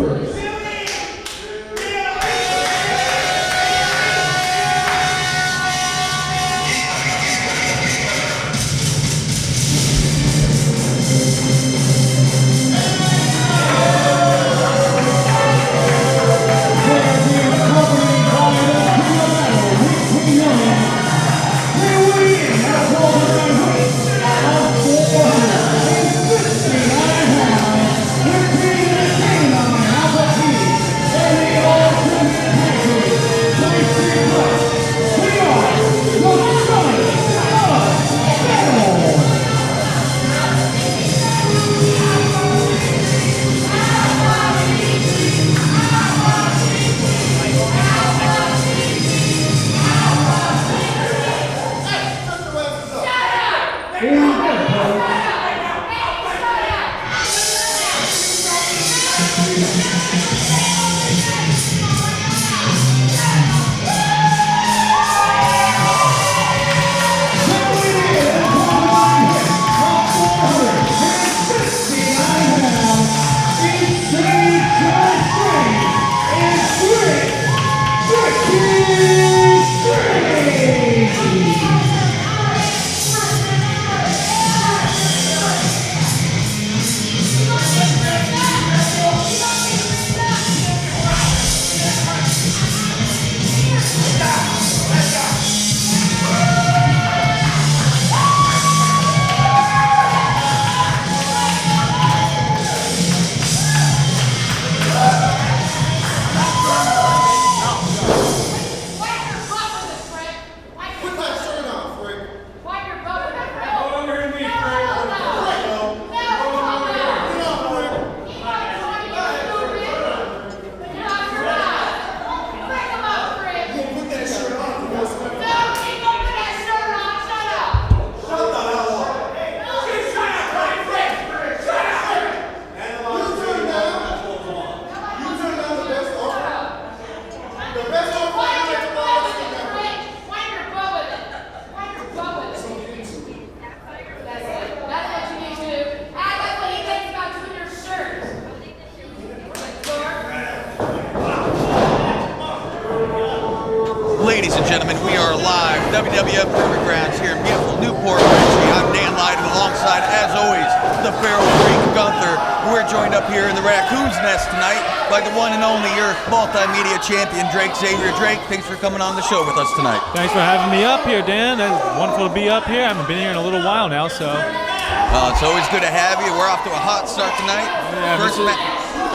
first. Ladies and gentlemen, we are live, WWN Proving Ground here in beautiful Port Richey. I'm Dan Lyden alongside, as always, the Feral Freak Gunther. We're joined up here in the Raccoon's Nest tonight by the one and only, your multimedia champion, Zavior. Drake, thanks for coming on the show with us tonight. Thanks for having me up here, Dan. It's wonderful to be up here. I haven't been here in a little while now, so. It's always good to have you. We're off to a hot start tonight. Yeah,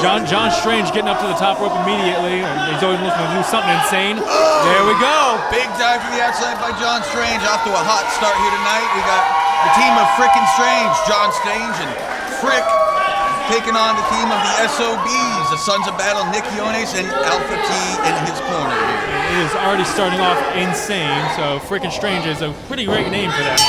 John Strange getting up to the top rope immediately. He's always looking to do something insane. Oh, there we go. Big dive to the outside by John Strange. Off to a hot start here tonight. We got the team of Frickin Strange, John Strange and Frick, taking on the team of the SOBs, the Sons of Battle, Nick Quinones and Alpha T in his corner here. It is already starting off insane, so Frickin Strange is a pretty great name for that.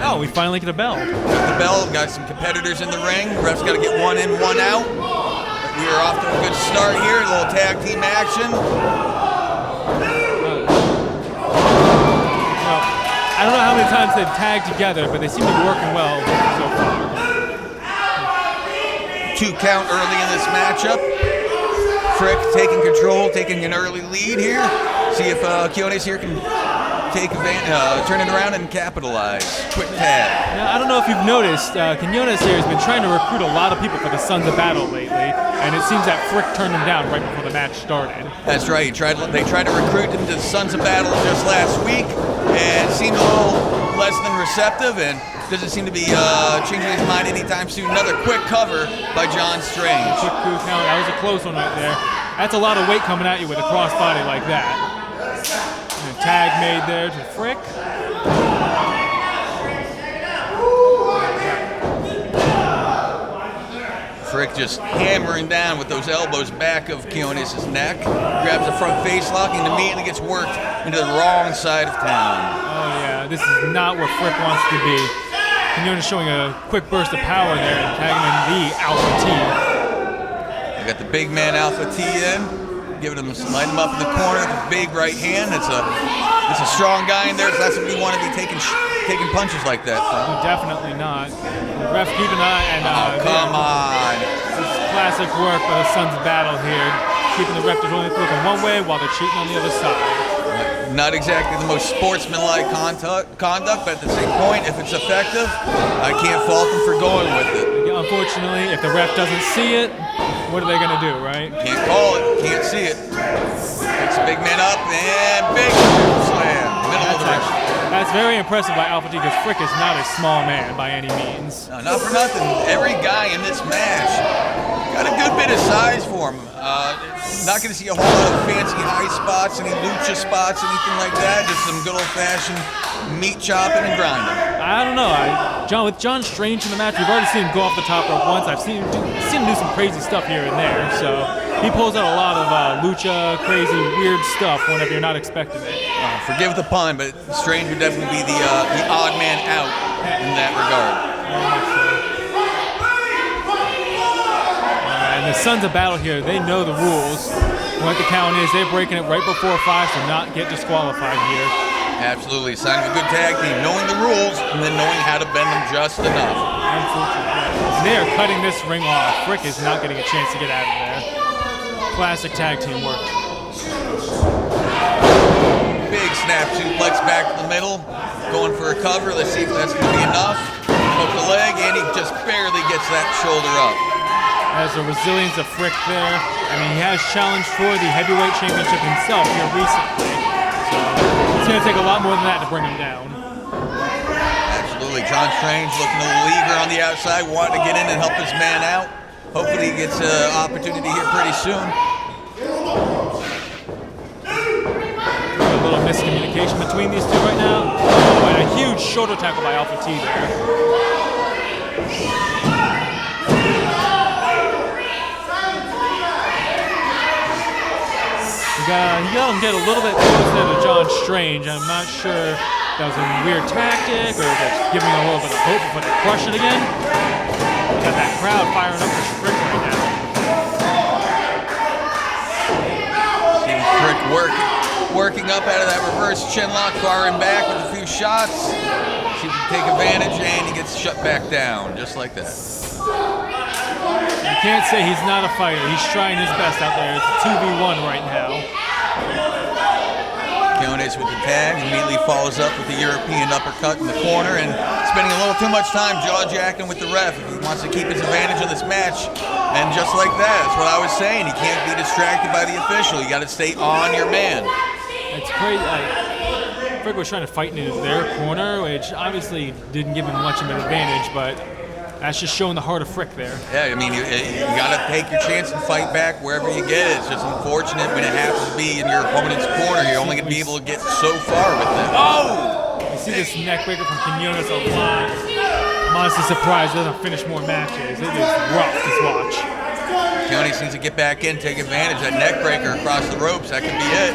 Oh, we finally get a bell. Got the bell, got some competitors in the ring. Ref's got to get one in, one out. But we are off to a good start here. A little tag team action. Well, I don't know how many times they've tagged together, but they seem to be working well so far. 2 count early in this matchup. Frick taking control, taking an early lead here. See if Quinones here can take advantage, turn it around and capitalize. Quick tag. Now, I don't know if you've noticed, Quinones here has been trying to recruit a lot of people for the Sons of Battle lately, and it seems that Frick turned him down right before the match started. That's right. They tried to recruit him to the Sons of Battle just last week, and seemed a little less than receptive, and doesn't seem to be changing his mind anytime soon. Another quick cover by John Strange. Quick coup count. That was a close one right there. That's a lot of weight coming at you with a crossbody like that. And a tag made there to Frick. Frick just hammering down with those elbows back of Quinones' neck. Grabs the front face lock and immediately gets worked into the wrong side of town. Oh yeah, this is not where Frick wants to be. Quinones showing a quick burst of power there and tagging in the Alpha T. We got the big man Alpha T in, giving him, light him up in the corner with a big right hand. It's a strong guy in there, so that's what we want to be taking punches like that. No, definitely not. The ref keep an eye and come on. This is Classic work by the Sons of Battle here, keeping the Raptors only looking one way while they're cheating on the other side. Not exactly the most sportsmanlike conduct, but at the same point, if it's effective, I can't fault them for going with it. Yeah, unfortunately, if the ref doesn't see it, what are they going to do, right? Can't call it, can't see it. Picks a big man up and big slam, middle of the ring. That's very impressive by Alpha T because Frick is not a small man by any means. No, not for nothing. Every guy in this match got a good bit of size for him. Not going to see a whole lot of fancy high spots, any lucha spots, anything like that. Just some good old-fashioned meat chopping and grinding. I don't know. With John Strange in the match, we've already seen him go off the top rope once. I've seen him do some crazy stuff here and there. So he pulls out a lot of lucha, crazy, weird stuff whenever you're not expecting it. Forgive the pun, but Strange would definitely be the odd man out in that regard. Very much so. And the Sons of Battle here, they know the rules. What the count is, they're breaking it right before 5 to not get disqualified here. Absolutely. Sign of a good tag team, knowing the rules and then knowing how to bend them just enough. Absolutely. They are cutting this ring off. Frick is not getting a chance to get out of there. Classic tag team work. Big snap suplex back to the middle. Going for a cover. Let's see if that's going to be enough. Hook the leg, and he just barely gets that shoulder up. Has the resilience of Frick there. I mean, he has challenged for the heavyweight championship himself here recently. So it's going to take a lot more than that to bring him down. Absolutely. John Strange looking a little eager on the outside, wanting to get in and help his man out. Hopefully he gets an opportunity here pretty soon. A little miscommunication between these two right now. Oh, and a huge shoulder tackle by Alpha T there. You got him get a little bit closer to John Strange. I'm not sure if that was a weird tactic or just giving him a little bit of hope before they crush it again. You got that crowd firing up for Frick right now. See Frick working up out of that reverse chinlock, firing back with a few shots. See if he can take advantage, and he gets shut back down, just like that. You can't say he's not a fighter. He's trying his best out there. It's a 2v1 right now. Quinones with the tag, immediately follows up with the European uppercut in the corner and spending a little too much time jaw-jacking with the ref. He wants to keep his advantage in this match. And just like that, that's what I was saying. He can't be distracted by the official. You got to stay on your man. It's crazy. Frick was trying to fight into their corner, which obviously didn't give him much of an advantage, but that's just showing the heart of Frick there. Yeah, I mean, you got to take your chance and fight back wherever you get it. It's just unfortunate when it happens to be in your opponent's corner. You're only going to be able to get so far with it. Oh! You see this neckbreaker from Quinones a lot. I'm honestly surprised it doesn't finish more matches. It is rough to watch. Quinones needs to get back in, take advantage. That neckbreaker across the ropes, that could be it.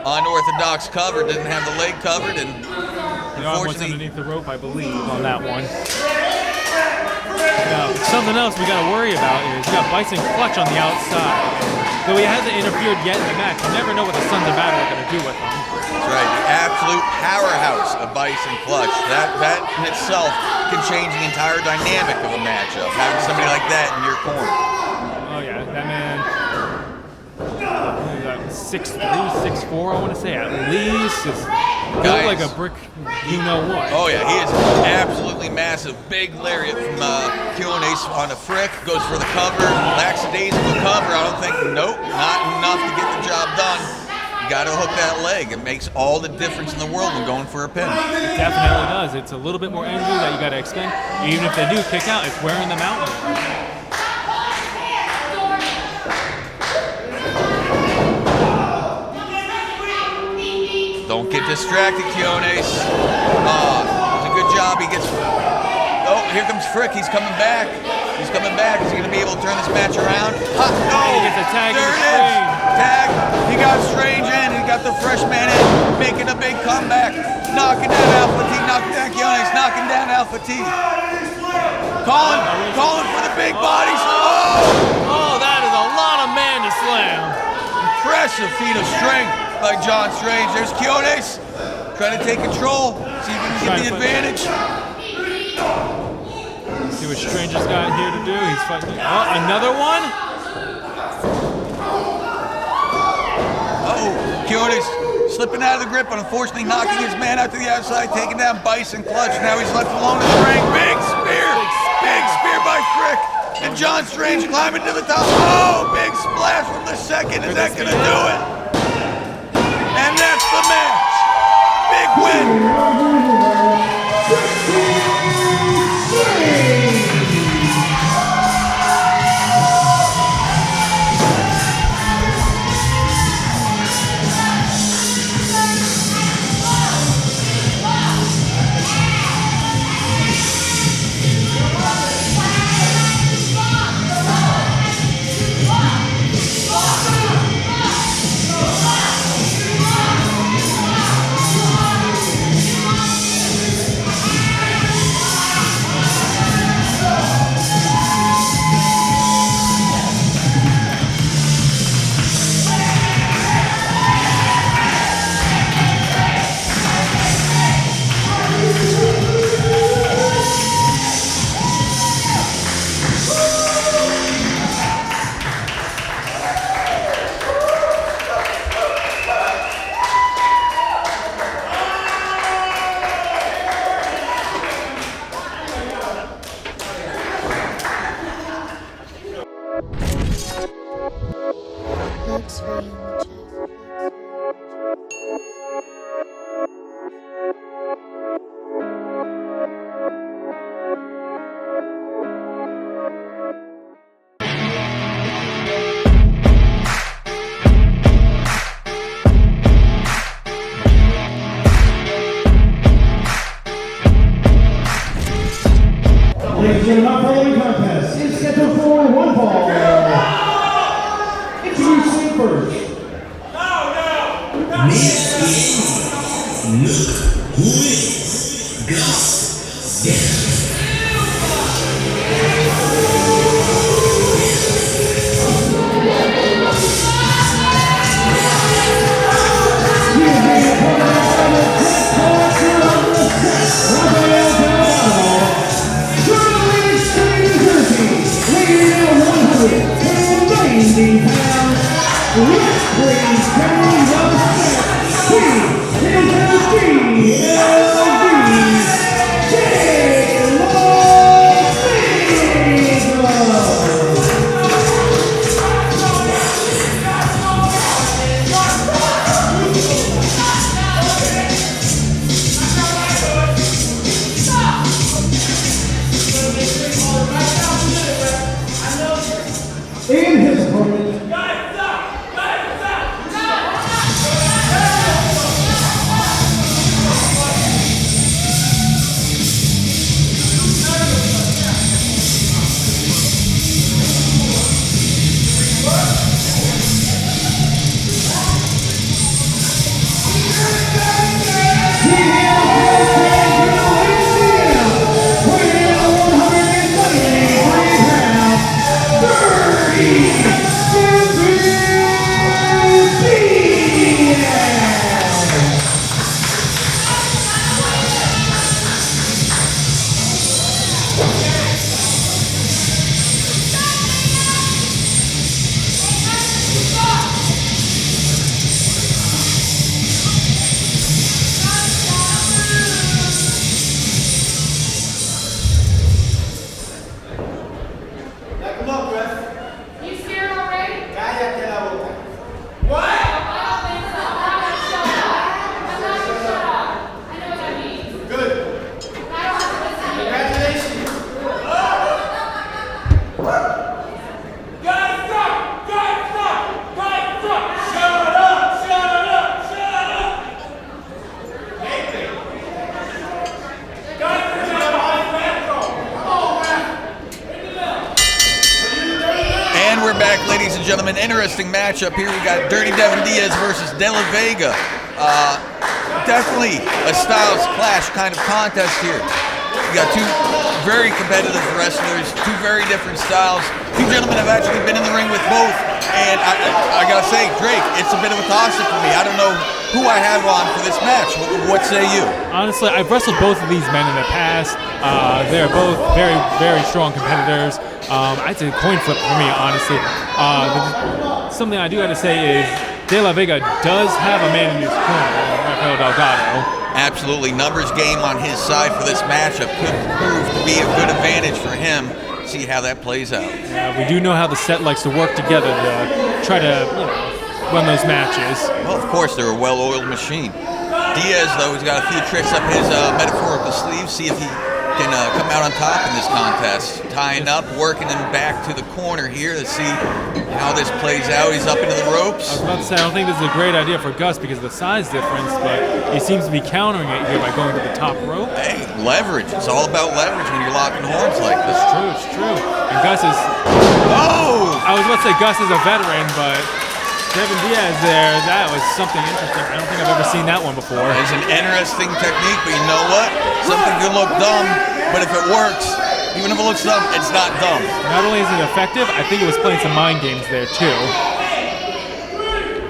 Unorthodox cover, didn't have the leg covered, and the arm was underneath the rope, I believe, on that one. Now, something else we got to worry about is you got Byson clutch on the outside. Though he hasn't interfered yet in the match, you never know what the Sons of Battle are going to do with him. That's right, the absolute powerhouse of Byson clutch. That in itself can change the entire dynamic of a matchup, having somebody like that in your corner. Oh yeah, that man, 6'3", 6'4", I want to say at least. Just built like a brick, you know what. Oh yeah, he is absolutely massive. Big lariat from Quinones on a Frick, goes for the cover, lackadaisical cover. I don't think, nope, not enough to get the job done. You got to hook that leg. It makes all the difference in the world when going for a pin. It definitely does. It's a little bit more energy that you got to expend. Even if they do kick out, it's wearing them out. Don't get distracted, Quinones. It's a good job. He gets. Oh, here comes Frick. He's coming back. He's coming back. Is he going to be able to turn this match around? No! He gets a tag. There it is. Tag. He got Strange in. He got the freshman in, making a big comeback. Knocking down Alpha T. Knocking down Quinones. Knocking down Alpha T. Calling for the big bodies. Oh, that is a lot of man to slam. Impressive feat of strength by John Strange. There's Quinones trying to take control, see if he can get the advantage. See what Strange has got here to do. He's fighting. Oh, another one. Quinones slipping out of the grip, but unfortunately knocking his man out to the outside, taking down Byson clutch. Now he's left alone in the ring. Big spear by Frick. And John Strange climbing to the top. Oh, big splash from the second. Is that gonna do it? And that's the match. Big win. Ladies and gentlemen, our following contest is scheduled for one fall. Introducing first. And his opponent. Ladies and gentlemen, interesting matchup here. We got Dirty Devin Diaz versus Vega. Definitely a styles clash kind of contest here. We got two very competitive wrestlers, two very different styles. Two gentlemen have actually been in the ring with both And I gotta say, Drake, it's a bit of a toss-up for me. I don't know who I have on for this match. What say you? Honestly, I've wrestled both of these men in the past. They're both very, very strong competitors. I'd say coin flip for me, honestly. Something I do have to say is De La Vega does have a man in his corner, Rafael Delgado. Absolutely. Numbers game on his side for this matchup could prove to be a good advantage for him. See how that plays out. Yeah, we do know how the set likes to work together to try to run those matches. Well, of course, they're a well-oiled machine. Diaz, though, has got a few tricks up his metaphorical sleeve. See if he can come out on top in this contest. Tying up, working him back to the corner here to see how this plays out. He's up into the ropes. I was about to say, I don't think this is a great idea for Gus because of the size difference, but he seems to be countering it here by going to the top rope. Hey, leverage. It's all about leverage when you're locking horns like this. It's true. And Gus is... Oh! I was about to say Gus is a veteran, but Devin Diaz there, that was something interesting. I don't think I've ever seen that one before. It's an interesting technique, but you know what? Something could look dumb, but if it works, even if it looks dumb, it's not dumb. Not only is it effective, I think it was playing some mind games there too.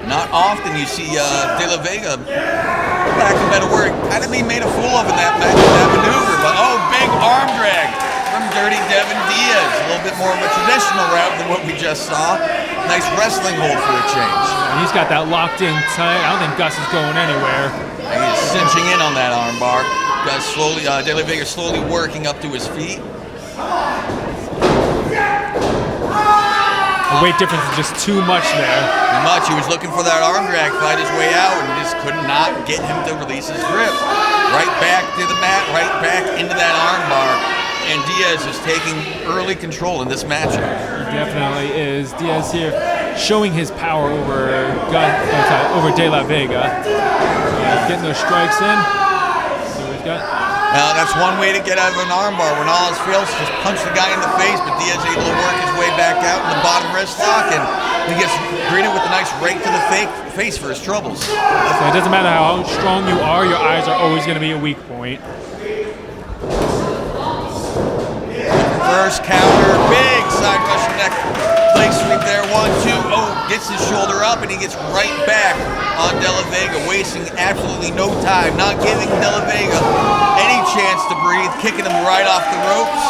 Not often you see De La Vega, lack of a better word, kind of be made a fool of in that maneuver, but big arm drag from Dirty Devin Diaz. A little bit more of a traditional route than what we just saw. Nice wrestling hold for a change. And he's got that locked in tight. I don't think Gus is going anywhere. He's cinching in on that arm bar. Gus slowly, De La Vega slowly working up to his feet. The weight difference is just too much there. Too much. He was looking for that arm drag, fight his way out, and just could not get him to release his grip. Right back to the mat, right back into that arm bar. And Diaz is taking early control in this matchup. He definitely is. Diaz here showing his power over De La Vega. Getting those strikes in. See what he's got. Now that's one way to get out of an armbar. When all else fails, just punch the guy in the face, but Diaz able to work his way back out in the bottom wrist lock, and he gets greeted with a nice right to the face for his troubles. So it doesn't matter how strong you are, your eyes are always going to be a weak point. First counter, big side Russian neck leg sweep there, 1-2. Gets his shoulder up and he gets right back on De La Vega, wasting absolutely no time, not giving De La Vega any chance to breathe, kicking him right off the ropes.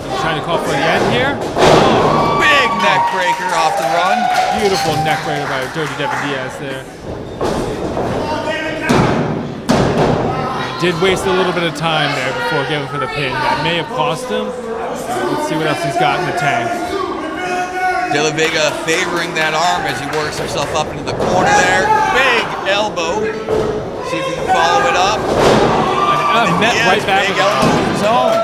He's trying to call for the end here. Big neck breaker off the run. Beautiful neck breaker by Dirty Devin Diaz there. Did waste a little bit of time there before going for the pin. That may have cost him. Let's see what else he's got in the tank. De La Vega favoring that arm as he works himself up into the corner there. Big elbow. See if he can follow it up. And net right back. Big elbow of his own.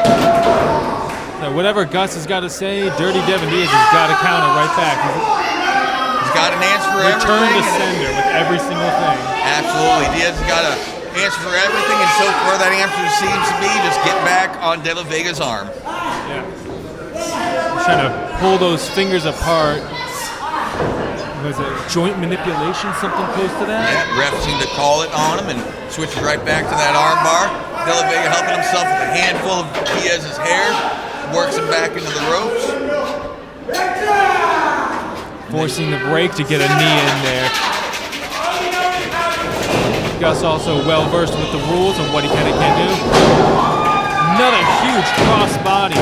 So whatever Gus has got to say, Dirty Devin Diaz has got to counter right back. He's got an answer for everything. Return to sender with every single thing. Absolutely. Diaz has got a answer for everything, and so far that answer seems to be just get back on De La Vega's arm. Yeah. He's trying to pull those fingers apart. Was it joint manipulation, something close to that? Yeah, ref seemed to call it on him and switches right back to that arm bar. De La Vega helping himself with a handful of Diaz's hair, works him back into the ropes. Forcing the break to get a knee in there. Gus also well versed with the rules and what he can and can't do. Another huge cross body.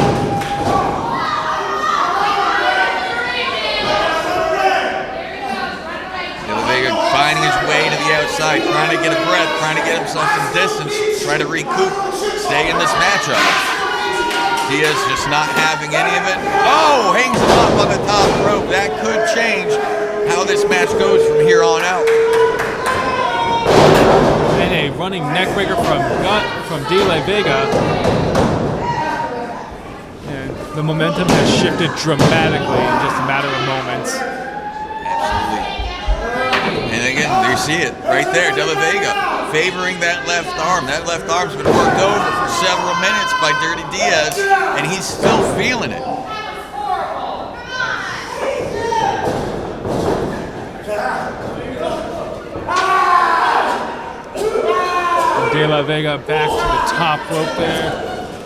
De La Vega finding his way to the outside, trying to get a breath, trying to get himself some distance, trying to recoup, stay in this matchup. Diaz just not having any of it. Hangs him up on the top rope. That could change how this match goes from here on out. And a running neckbreaker from De La Vega. And the momentum has shifted dramatically in just a matter of moments. Absolutely. And again, you see it right there, De La Vega favoring that left arm. That left arm's been worked over for several minutes by Dirty Diaz, and he's still feeling it. De La Vega back to the top rope there.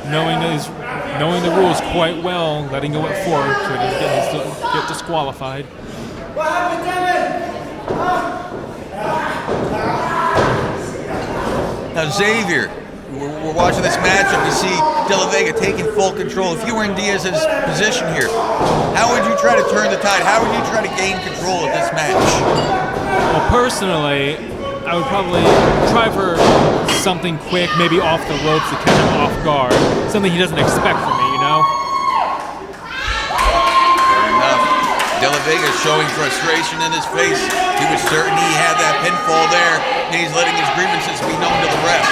knowing the rules quite well, letting go at 4 so he doesn't get disqualified. What happened, Devin? Now Zavior, we're watching this matchup. You see De La Vega taking full control. If you were in Diaz's position here, how would you try to turn the tide? How would you try to gain control of this match? Well, personally, I would probably try for something quick, maybe off the ropes to catch him off guard. Something he doesn't expect from me, you know? Fair enough. De La Vega showing frustration in his face. He was certain he had that pinfall there, and he's letting his grievances be known to the ref.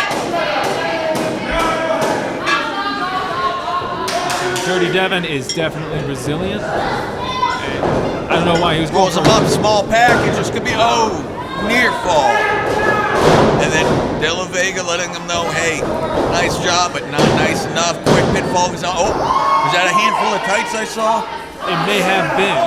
Dirty Devin is definitely resilient. And I don't know why he was going rolls him up, small package. This could be, near fall. And then De La Vega letting him know, hey, nice job, but not nice enough. Quick pinfall. Was that a handful of tights I saw? It may have been.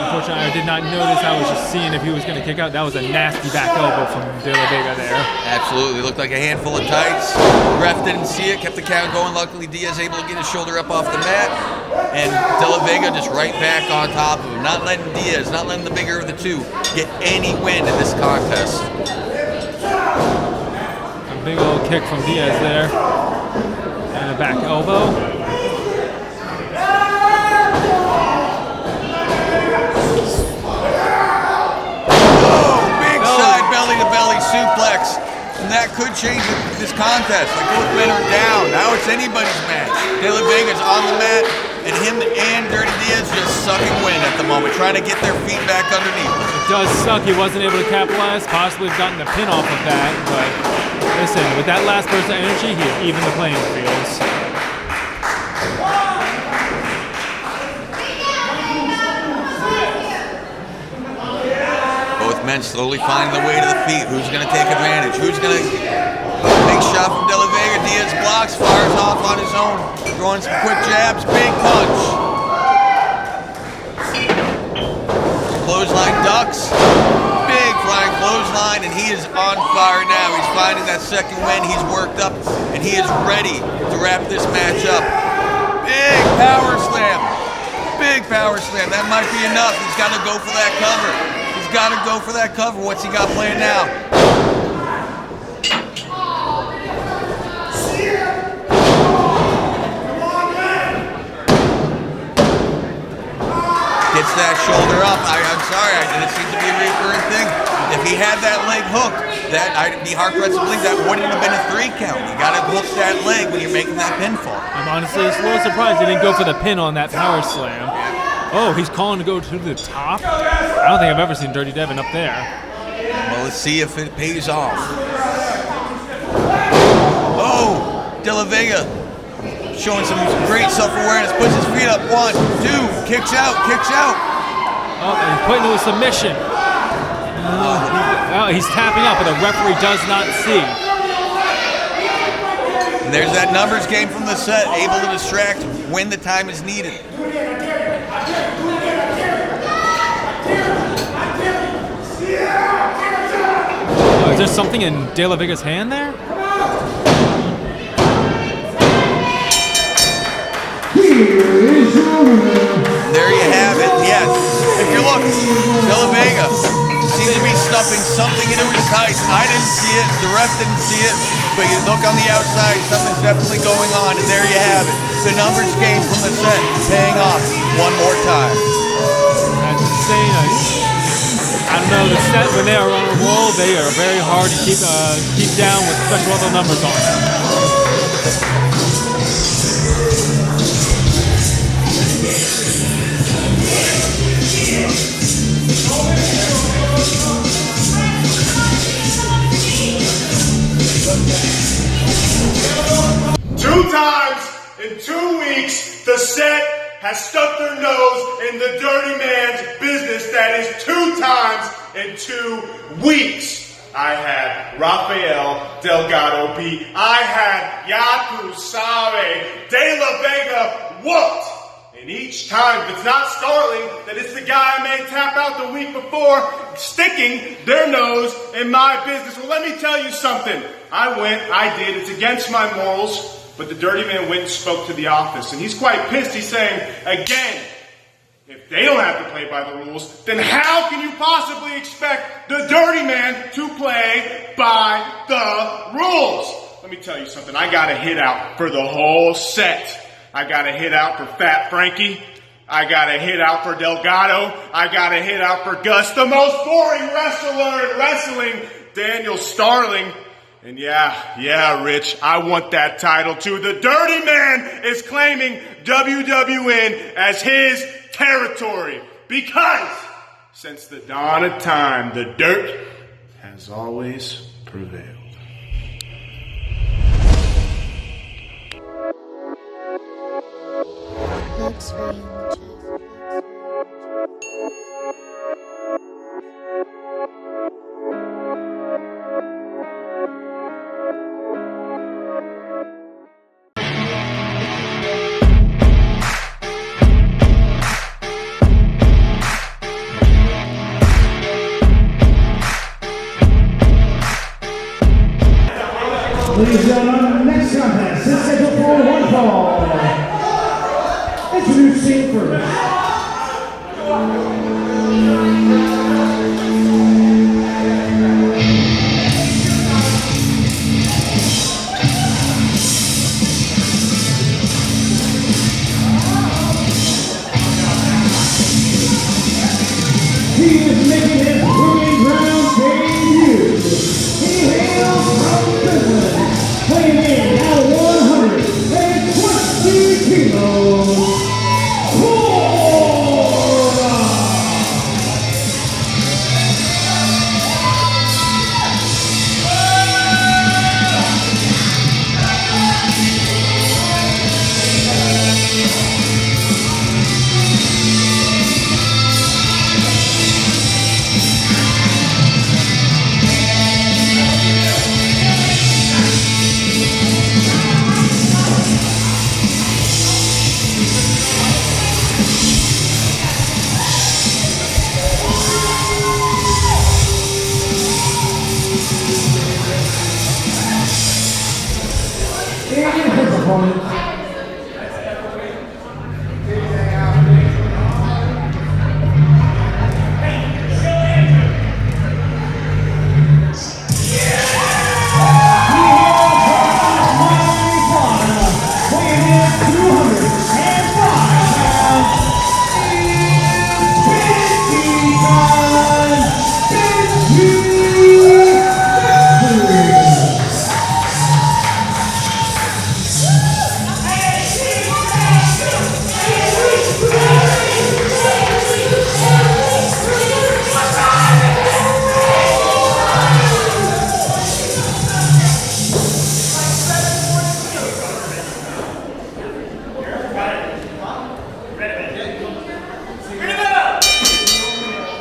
Unfortunately, I did not notice. I was just seeing if he was going to kick out. That was a nasty back elbow from De La Vega there. Absolutely. Looked like a handful of tights. Ref didn't see it, kept the count going. Luckily, Diaz able to get his shoulder up off the mat. And De La Vega just right back on top of him. Not letting Diaz, not letting the bigger of the two get any win in this contest. A big old kick from Diaz there. And a back elbow. Belly suplex, and that could change this contest. Like both men are down. Now it's anybody's match. De La Vega's on the mat, and him and Dirty Diaz just sucking wind at the moment, trying to get their feet back underneath. It does suck. He wasn't able to capitalize. Possibly have gotten the pin off of that, but listen, with that last burst of energy, he evened the playing fields. Men slowly finding the way to the feet. Who's going to take advantage? Who's going to big shot from De La Vega? Diaz blocks, fires off on his own, throwing some quick jabs, big punch. Clothesline ducks, big flying clothesline, and he is on fire now. He's finding that second win. He's worked up, and he is ready to wrap this match up. Big power slam. Big power slam. That might be enough. He's got to go for that cover. Got to go for that cover. What's he got planned now? Gets that shoulder up. I'm sorry, it seems to be a recurring thing. If he had that leg hooked, I'd be hard-pressed to believe that wouldn't have been a 3 count. You got to hook that leg when you're making that pinfall. I'm honestly a little surprised he didn't go for the pin on that power slam. Oh, he's calling to go to the top? I don't think I've ever seen Dirty Devin up there. Well, let's see if it pays off. Oh, De La Vega showing some great self-awareness. Puts his feet up. 1, 2, kicks out, kicks out. Oh, and he's putting to a submission. He's tapping out, but the referee does not see. And there's that numbers game from the set, able to distract when the time is needed. Is there something in De La Vega's hand there? There you have it. Yes. If you look, De La Vega seems to be stuffing something into his tights. I didn't see it. The ref didn't see it. But you look on the outside, something's definitely going on. And there you have it. The numbers game from the set paying off one more time. That's insane. I don't know, the set, when they are on a roll, they are very hard to keep down with special level numbers on them. 2 times in 2 weeks, the set has stuck their nose in the dirty man's business. That is 2 times in 2 weeks. I had Rafael Delgado beat. I had Yaku Save De La Vega whooped. And each time, if it's not Starling, that it's the guy I made tap out the week before, sticking their nose in my business. Well, let me tell you something. I did. It's against my morals. But the Dirty Man went and spoke to the office, and he's quite pissed. He's saying, again, if they don't have to play by the rules, then how can you possibly expect the Dirty Man to play by the rules? Let me tell you something. I got a hit out for the whole set. I got a hit out for Fat Frankie. I got a hit out for Delgado. I got a hit out for Gus, the most boring wrestler in wrestling, Daniel Starling. And yeah, Rich, I want that title too. The Dirty Man is claiming WWN as his territory because since the dawn of time, the dirt has always prevailed. Looks very much. Ladies and gentlemen, next contest is scheduled for one fall. Introducing first. He is making his Proving Ground debut. He hails from Finland, weighing in at 120 kilos.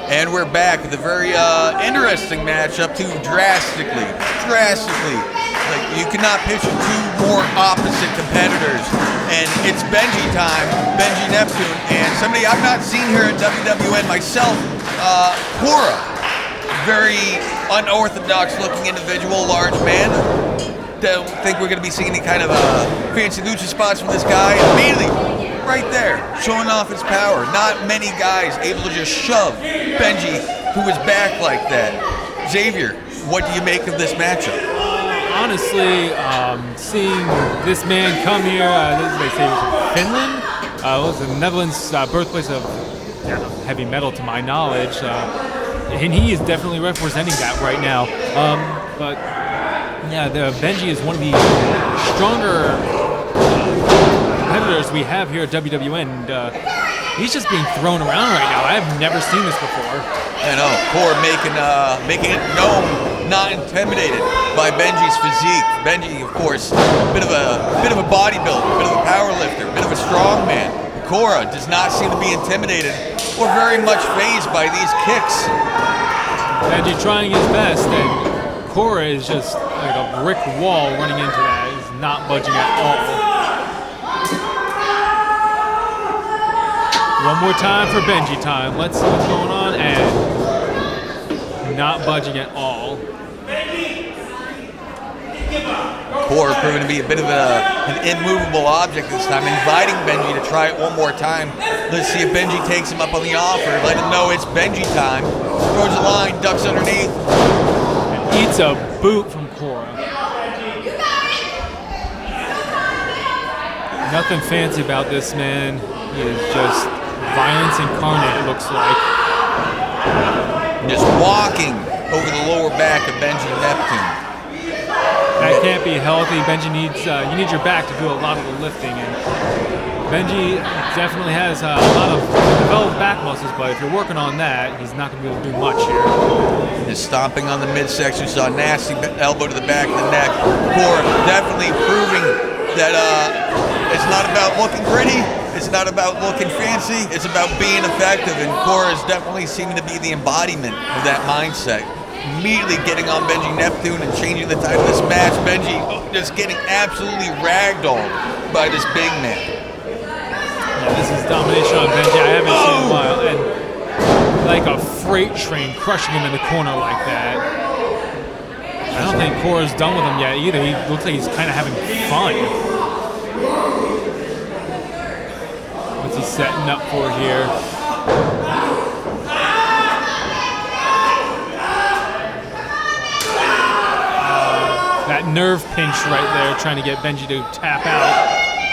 And we're back with a very interesting matchup, too, drastically. Like, you cannot picture two more opposite competitors. And it's Benjy time, Benjy Neptune, and somebody I've not seen here at WWN myself, Koura. Very unorthodox looking individual, large man. Don't think we're going to be seeing any kind of fancy lucha spots from this guy. Immediately, right there, showing off his power. Not many guys able to just shove Benjy, who is back like that. Zavior, what do you make of this matchup? Honestly, seeing this man come here, they say he's from Finland. It was the Netherlands, birthplace of heavy metal to my knowledge. And he is definitely representing that right now. But yeah, Benjy is one of the stronger competitors we have here at WWN. And, he's just being thrown around right now. I've never seen this before. I know, Koura making it known, not intimidated by Benjy's physique. Benjy, of course, bit of a bodybuilder, bit of a power lifter, bit of a strong man. Koura does not seem to be intimidated or very much fazed by these kicks. Benjy trying his best, and Koura is just like a brick wall running into that. He's not budging at all. One more time for Benjy time. Let's see what's going on, and not budging at all. Koura proving to be a bit of an immovable object this time, inviting Benjy to try it one more time. Let's see if Benjy takes him up on the offer. Let him know it's Benjy time. Throws a line, ducks underneath. And eats a boot from Koura. Nothing fancy about this man. He is just violence incarnate, it looks like. Just walking over the lower back of Benjy Neptune. That can't be healthy. Benjy needs, you need your back to do a lot of the lifting. And Benjy definitely has a lot of developed back muscles, but if you're working on that, he's not going to be able to do much here. Just stomping on the midsection, saw a nasty elbow to the back of the neck. Koura definitely proving that it's not about looking pretty, it's not about looking fancy, it's about being effective, and Koura is definitely seeming to be the embodiment of that mindset. Immediately getting on Benjy Neptune and changing the tide of this match. Benjy just getting absolutely ragdolled by this big man. Yeah, this is domination on Benjy. I haven't seen in a while, and like a freight train crushing him in the corner like that. I don't think Koura's done with him yet either. He looks like he's kind of having fun. What's he setting up for here? That nerve pinch right there, trying to get Benjy to tap out.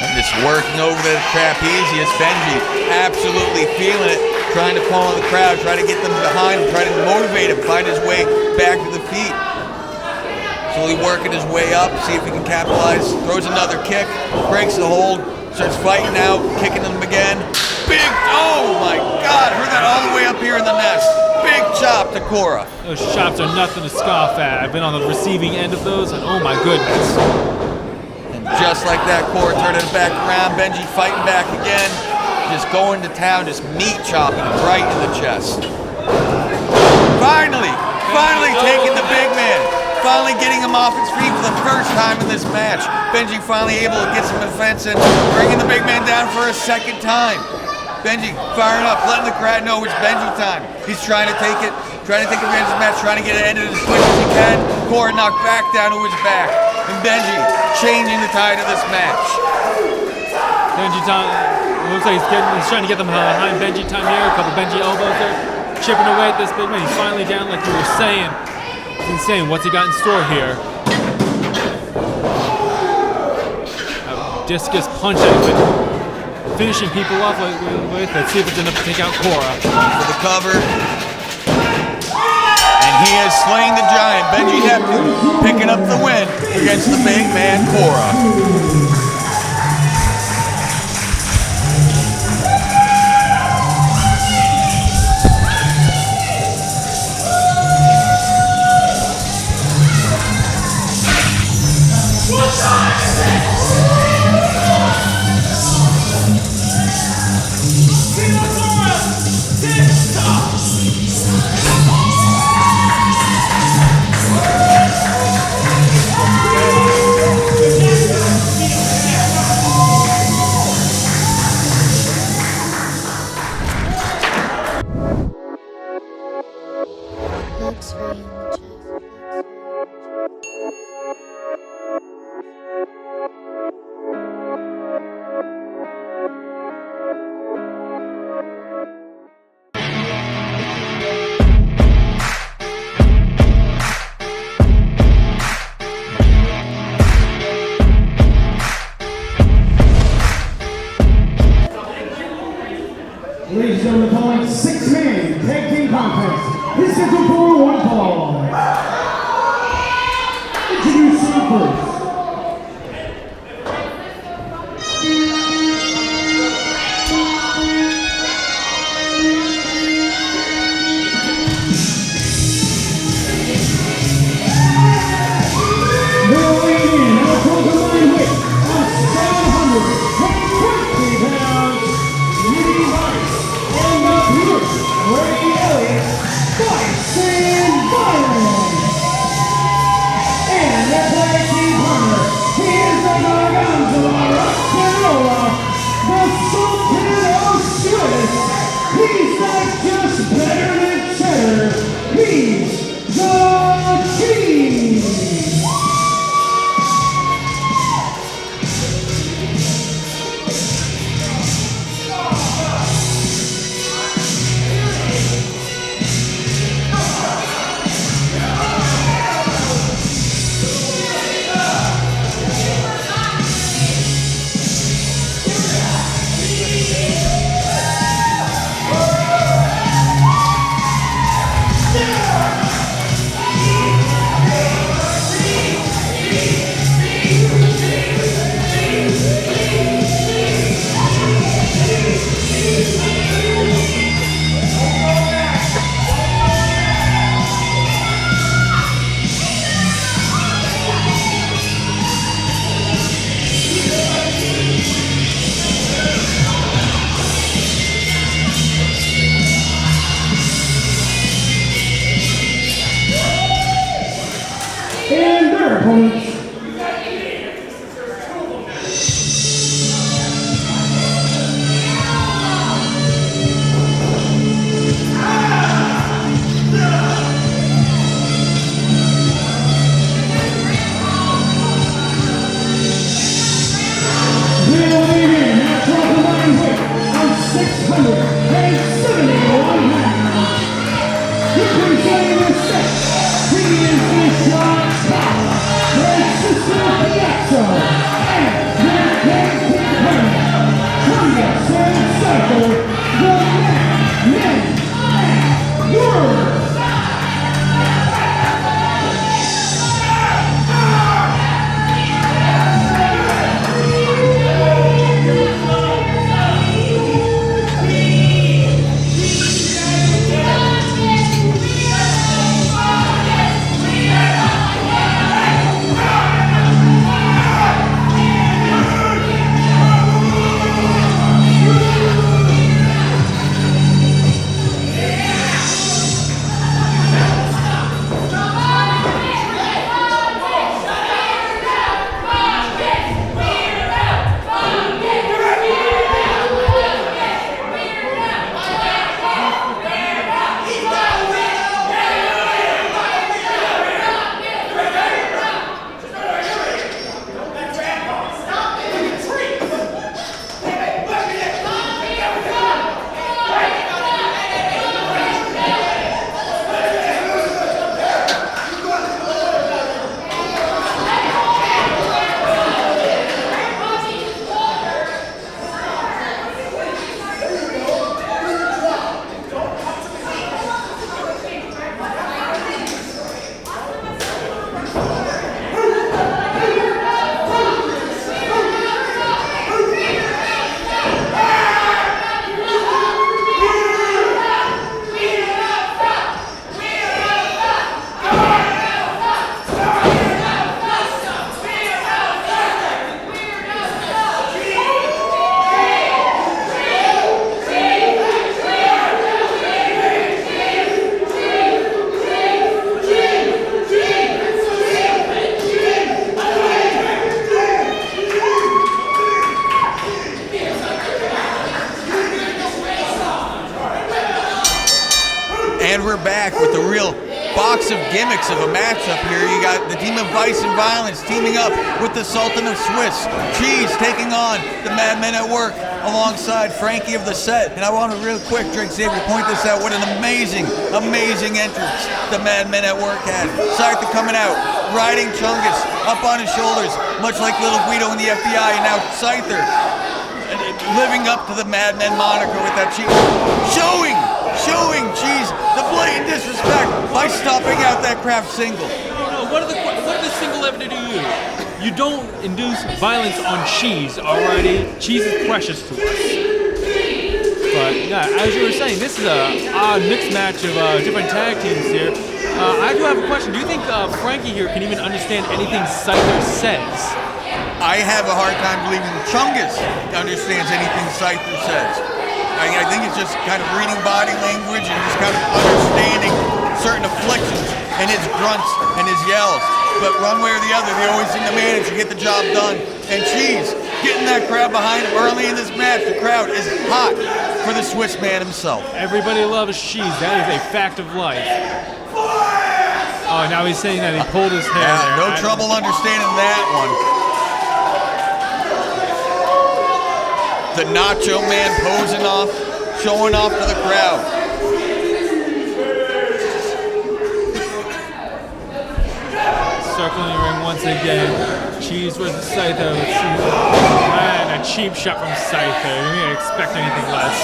And just working over the trapezius. Benjy absolutely feeling it, trying to call on the crowd, trying to get them behind him, trying to motivate him, find his way back to the feet. Slowly working his way up, see if he can capitalize. Throws another kick, breaks the hold, starts fighting out, kicking him again. Big, oh my God, heard that all the way up here in the nest. Big chop to Koura. Those chops are nothing to scoff at. I've been on the receiving end of those, and oh my goodness. And just like that, Koura turning it back around. Benjy fighting back again. Just going to town, just meat chopping him right in the chest. Finally taking the big man. Finally getting him off his feet for the first time in this match. Benjy finally able to get some defense in, bringing the big man down for a second time. Benjy firing up, letting the crowd know it's Benjy time. He's trying to take advantage of the match, trying to get it ended as quick as he can. Koura knocked back down to his back. And Benjy changing the tide of this match. Benjy time, it looks like he's trying to get them behind Benjy time here. A couple Benjy elbows there, chipping away at this big man. He's finally down like you were saying. It's insane. What's he got in store here? A discus punch that he's been finishing people off with. Let's see if it's enough to take out Koura. For the cover. And he has slain the giant. Benjy Neptune picking up the win against the big man Koura. Ladies and gentlemen, calling 6-man tag team contest. This is scheduled for one fall. Introducing first. They're weighing in at a combined weight of 720 pounds. Yuni and the Elliot, Byson. we're back with the real box of gimmicks of a matchup here. You got the team of Byson Violence teaming up with the Sultan of Swiss. Cheese taking on the Madmen at Work alongside Frankie of the Set. And I want to real quick, Zavior, point this out. What an amazing, amazing entrance the Madmen at Work had. Syther coming out, riding Chungus up on his shoulders, much like Little Guido in the FBI. And now Syther living up to the Madmen moniker with that cheese. Showing Cheese the blatant disrespect by stopping out that craft single. No, what did the single ever do to you? You don't induce violence on Cheese, alrighty? Cheese is precious to us. But yeah, as you were saying, this is a odd mixed match of different tag teams here. I do have a question. Do you think Frankie here can even understand anything Syther says? I have a hard time believing Chungus understands anything Syther says. I think it's just kind of reading body language and just kind of understanding certain afflictions and his grunts and his yells. But one way or the other, they always seem to manage to get the job done. And Cheese, getting that crowd behind him early in this match, the crowd is hot for the Swiss man himself. Everybody loves Cheese. That is a fact of life. Oh, now he's saying that he pulled his hair there. No trouble understanding that one. The Nacho Man posing off, showing off to the crowd. Circling the ring once again. Cheese versus Syther. And a cheap shot from Syther. You didn't expect anything less.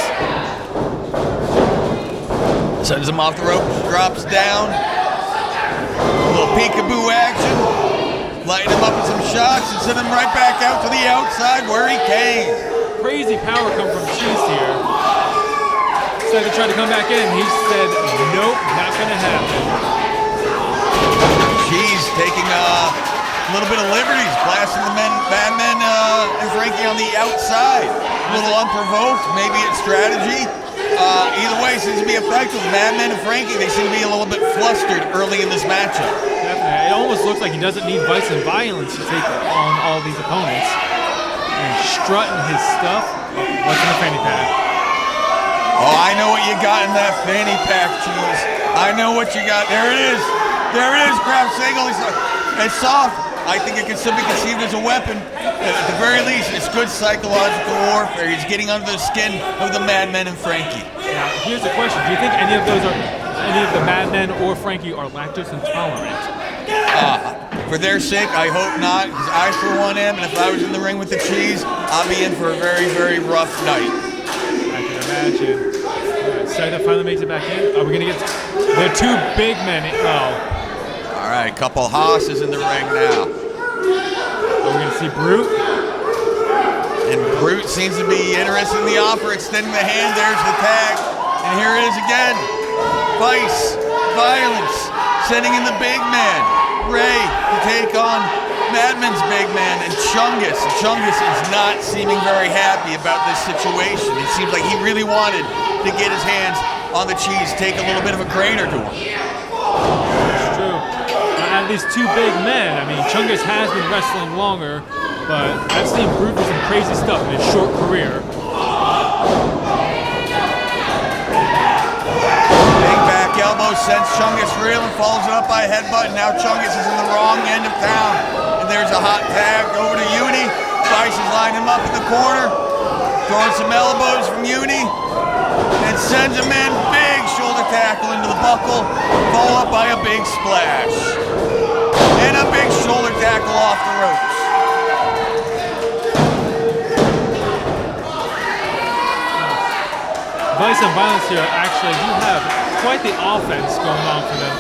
Sends him off the rope, drops down. A little peekaboo action. Lighting him up with some shots and send him right back out to the outside where he came. Crazy power come from Cheese here. Syther tried to come back in. He said, nope, not gonna happen. Cheese taking a little bit of liberties, blasting the Madmen and Frankie on the outside. A little unprovoked, maybe it's strategy. Either way, seems to be effective. Madmen and Frankie, they seem to be a little bit flustered early in this matchup. Definitely. It almost looks like he doesn't need Byson Violence to take on all these opponents. And strutting his stuff. What's in the fanny pack? Oh, I know what you got in that fanny pack, Cheese. I know what you got. There it is. There it is, craft single. It's soft. I think it can still be conceived as a weapon. At the very least, it's good psychological warfare. He's getting under the skin of the Madmen and Frankie. Now, here's the question. Do you think any of the Madmen or Frankie are lactose intolerant? For their sake, I hope not, because I, for one, am, and if I was in the ring with the Cheese, I'll be in for a very, very rough night. I can imagine. Syther finally makes it back in. Are we going to get... They're two big men. Oh. All right, couple hosses in the ring now. Are we going to see Brute? And Brute seems to be interested in the offer, extending the hand. There's the tag. And here it is again. Violence, sending in the big man. Ray to take on Madman's big man and Chungus. Chungus is not seeming very happy about this situation. It seems like he really wanted to get his hands on the Cheese, take a little bit of a crater to him. It's true. Out of these two big men, I mean, Chungus has been wrestling longer, but I've seen Brute do some crazy stuff in his short career. Elbow sends Chungus reeling, follows it up by a headbutt, and now Chungus is in the wrong end of town. And there's a hot tag over to Yuni. Byson's lining him up in the corner, throwing some elbows from Yuni, and sends him in. Big shoulder tackle into the buckle, followed up by a big splash. And a big shoulder tackle off the ropes. Byson Violence here actually do have quite the offense going on for them.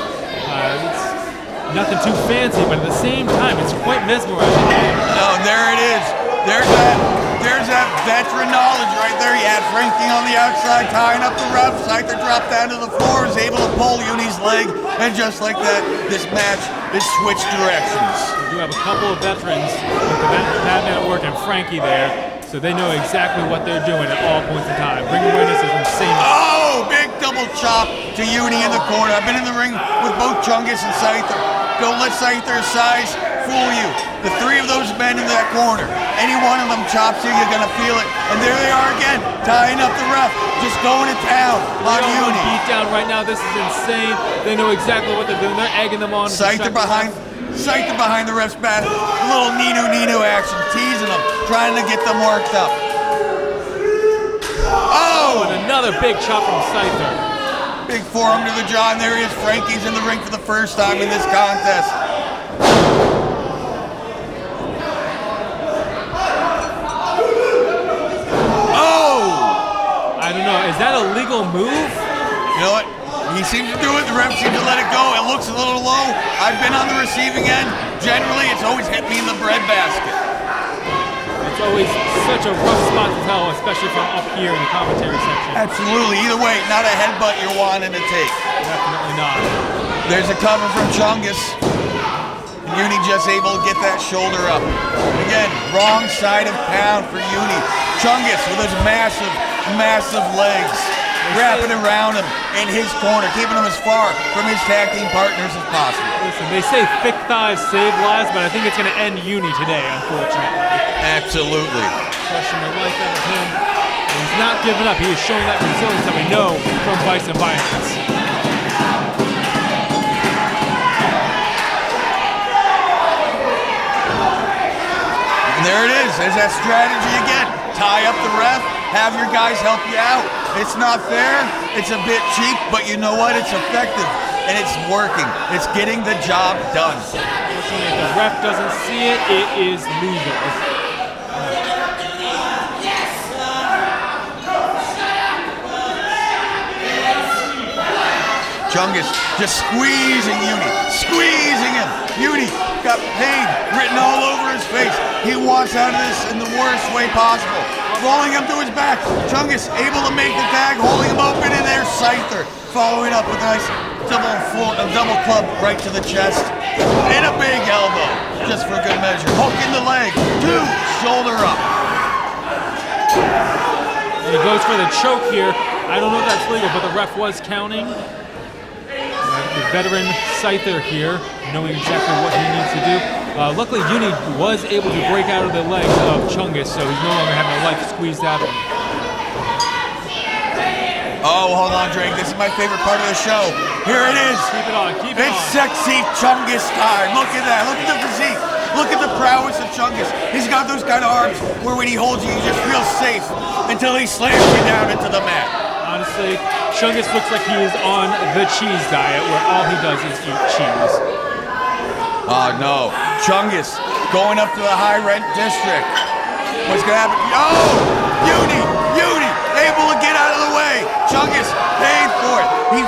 It's nothing too fancy, but at the same time, it's quite mesmerizing. Oh, there it is. There's that veteran knowledge right there. You had Frankie on the outside tying up the rough. Syther dropped down to the floor, is able to pull Yuni's leg, and just like that, this match is switched directions. We do have a couple of veterans with the Madman at Work and Frankie there, so they know exactly what they're doing at all points in time. Ring awareness is insane. Oh, big double chop to Yuni in the corner. I've been in the ring with both Chungus and Syther. Don't let Syther's size fool you. The three of those men in that corner, any one of them chops you, you're gonna feel it. And there they are again, tying up the rough. just going to town on Yuni. Beat down right now. This is insane. They know exactly what they're doing. They're egging them on. Syther behind the ref's back. A little Ninu action, teasing them, trying to get them worked up. Oh! And another big chop from Syther. Big forearm to the jaw, and there he is. Frankie's in the ring for the first time in this contest. I don't know, is that a legal move? You know what? He seems to do it, the ref seems to let it go. It looks a little low. I've been on the receiving end. Generally, it's always hit me in the breadbasket. It's always such a rough spot to tell, especially from up here in the commentary section. Absolutely, either way, not a headbutt you're wanting to take. Definitely not. There's a cover from Chungus. Yuni just able to get that shoulder up. Again, wrong side of pound for Yuni. Chungus with those massive legs, wrapping around him in his corner, keeping him as far from his tag team partners as possible. Listen, they say thick thighs save lives, but I think it's going to end Yuni today, unfortunately. Absolutely. Crushing the life out of him. And he's not giving up. He is showing that resilience that we know from Byson violence. And there it is. There's that strategy again. Tie up the ref, have your guys help you out. It's not fair, it's a bit cheap, but you know what? It's effective, and it's working. It's getting the job done. Unfortunately, if the ref doesn't see it, it is legal. Chungus just squeezing Yuni, squeezing him. Yuni got pain written all over his face. He walks out of this in the worst way possible. Rolling him to his back. Chungus able to make the tag, holding him open, and there's Syther following up with a nice double club right to the chest. And a big elbow, just for good measure. Hook in the leg, two, shoulder up. And he goes for the choke here. I don't know if that's legal, but the ref was counting. The veteran Syther here, knowing exactly what he needs to do. Luckily, Yuni was able to break out of the legs of Chungus, so he's no longer having a life squeezed out of him. Oh, hold on, Drake. This is my favorite part of the show. Here it is. Keep it on, keep it on. It's sexy Chungus time. Look at that. Look at the physique. Look at the prowess of Chungus. He's got those kind of arms where when he holds you, you just feel safe until he slams you down into the mat. Honestly, Chungus looks like he is on the cheese diet where all he does is eat cheese. Oh no, Chungus going up to the high rent district. What's gonna happen? Oh, Yuni, able to get out of the way. Chungus paid for it. He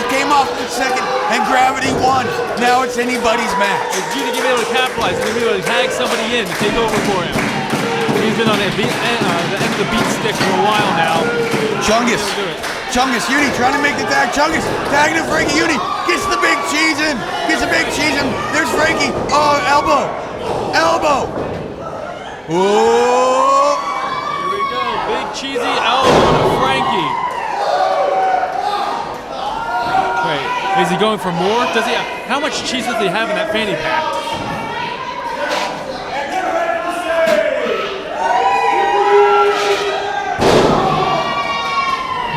came off the second and gravity won. Now it's anybody's match. It's Yuni to be able to capitalize, to be able to tag somebody in to take over for him. He's been on the end of the beat stick for a while now. Chungus, Yuni trying to make the tag. Chungus tagging to Frankie. Yuni gets the big cheese in. There's Frankie. Oh, elbow. Whoa. Here we go. Big cheesy elbow to Frankie. Wait, is he going for more? How much cheese does he have in that fanny pack?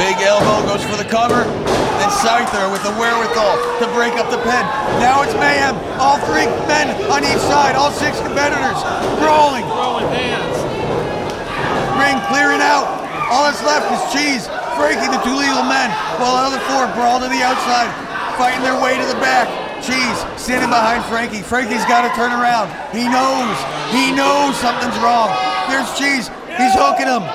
Big elbow goes for the cover, and Syther with the wherewithal to break up the pin. Now it's mayhem. All three men on each side, all six competitors brawling. Throwing hands. Ring clearing out. All that's left is Cheese, breaking the two legal men, while the other four brawl to the outside, fighting their way to the back. Cheese standing behind Frankie. Frankie's got to turn around. He knows something's wrong. There's Cheese. He's hooking him.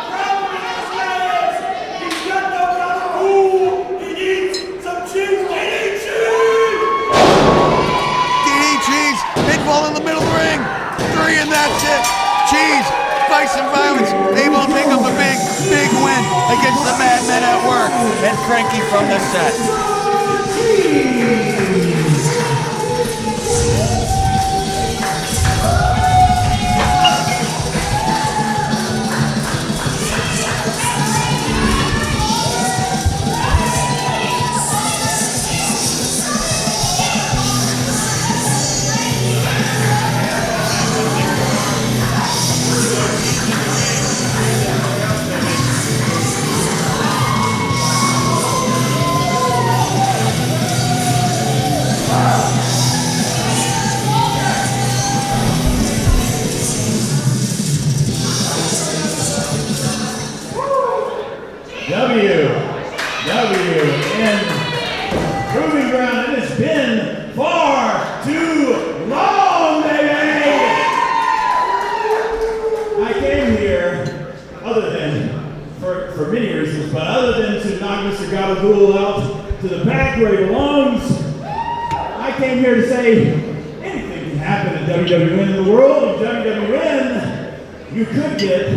Ball in the middle of the ring. 3 and that's it. Cheese, Byson violence, able to pick up a big win against the Madmen at Work and Frankie from the set. WWN Proving Ground. It has been far too long, baby! I came here, other than, for many reasons, but other than to knock Mr. Gabagool out to the back where he belongs, I came here to say anything can happen at WWN in the world. Of WWN, you could get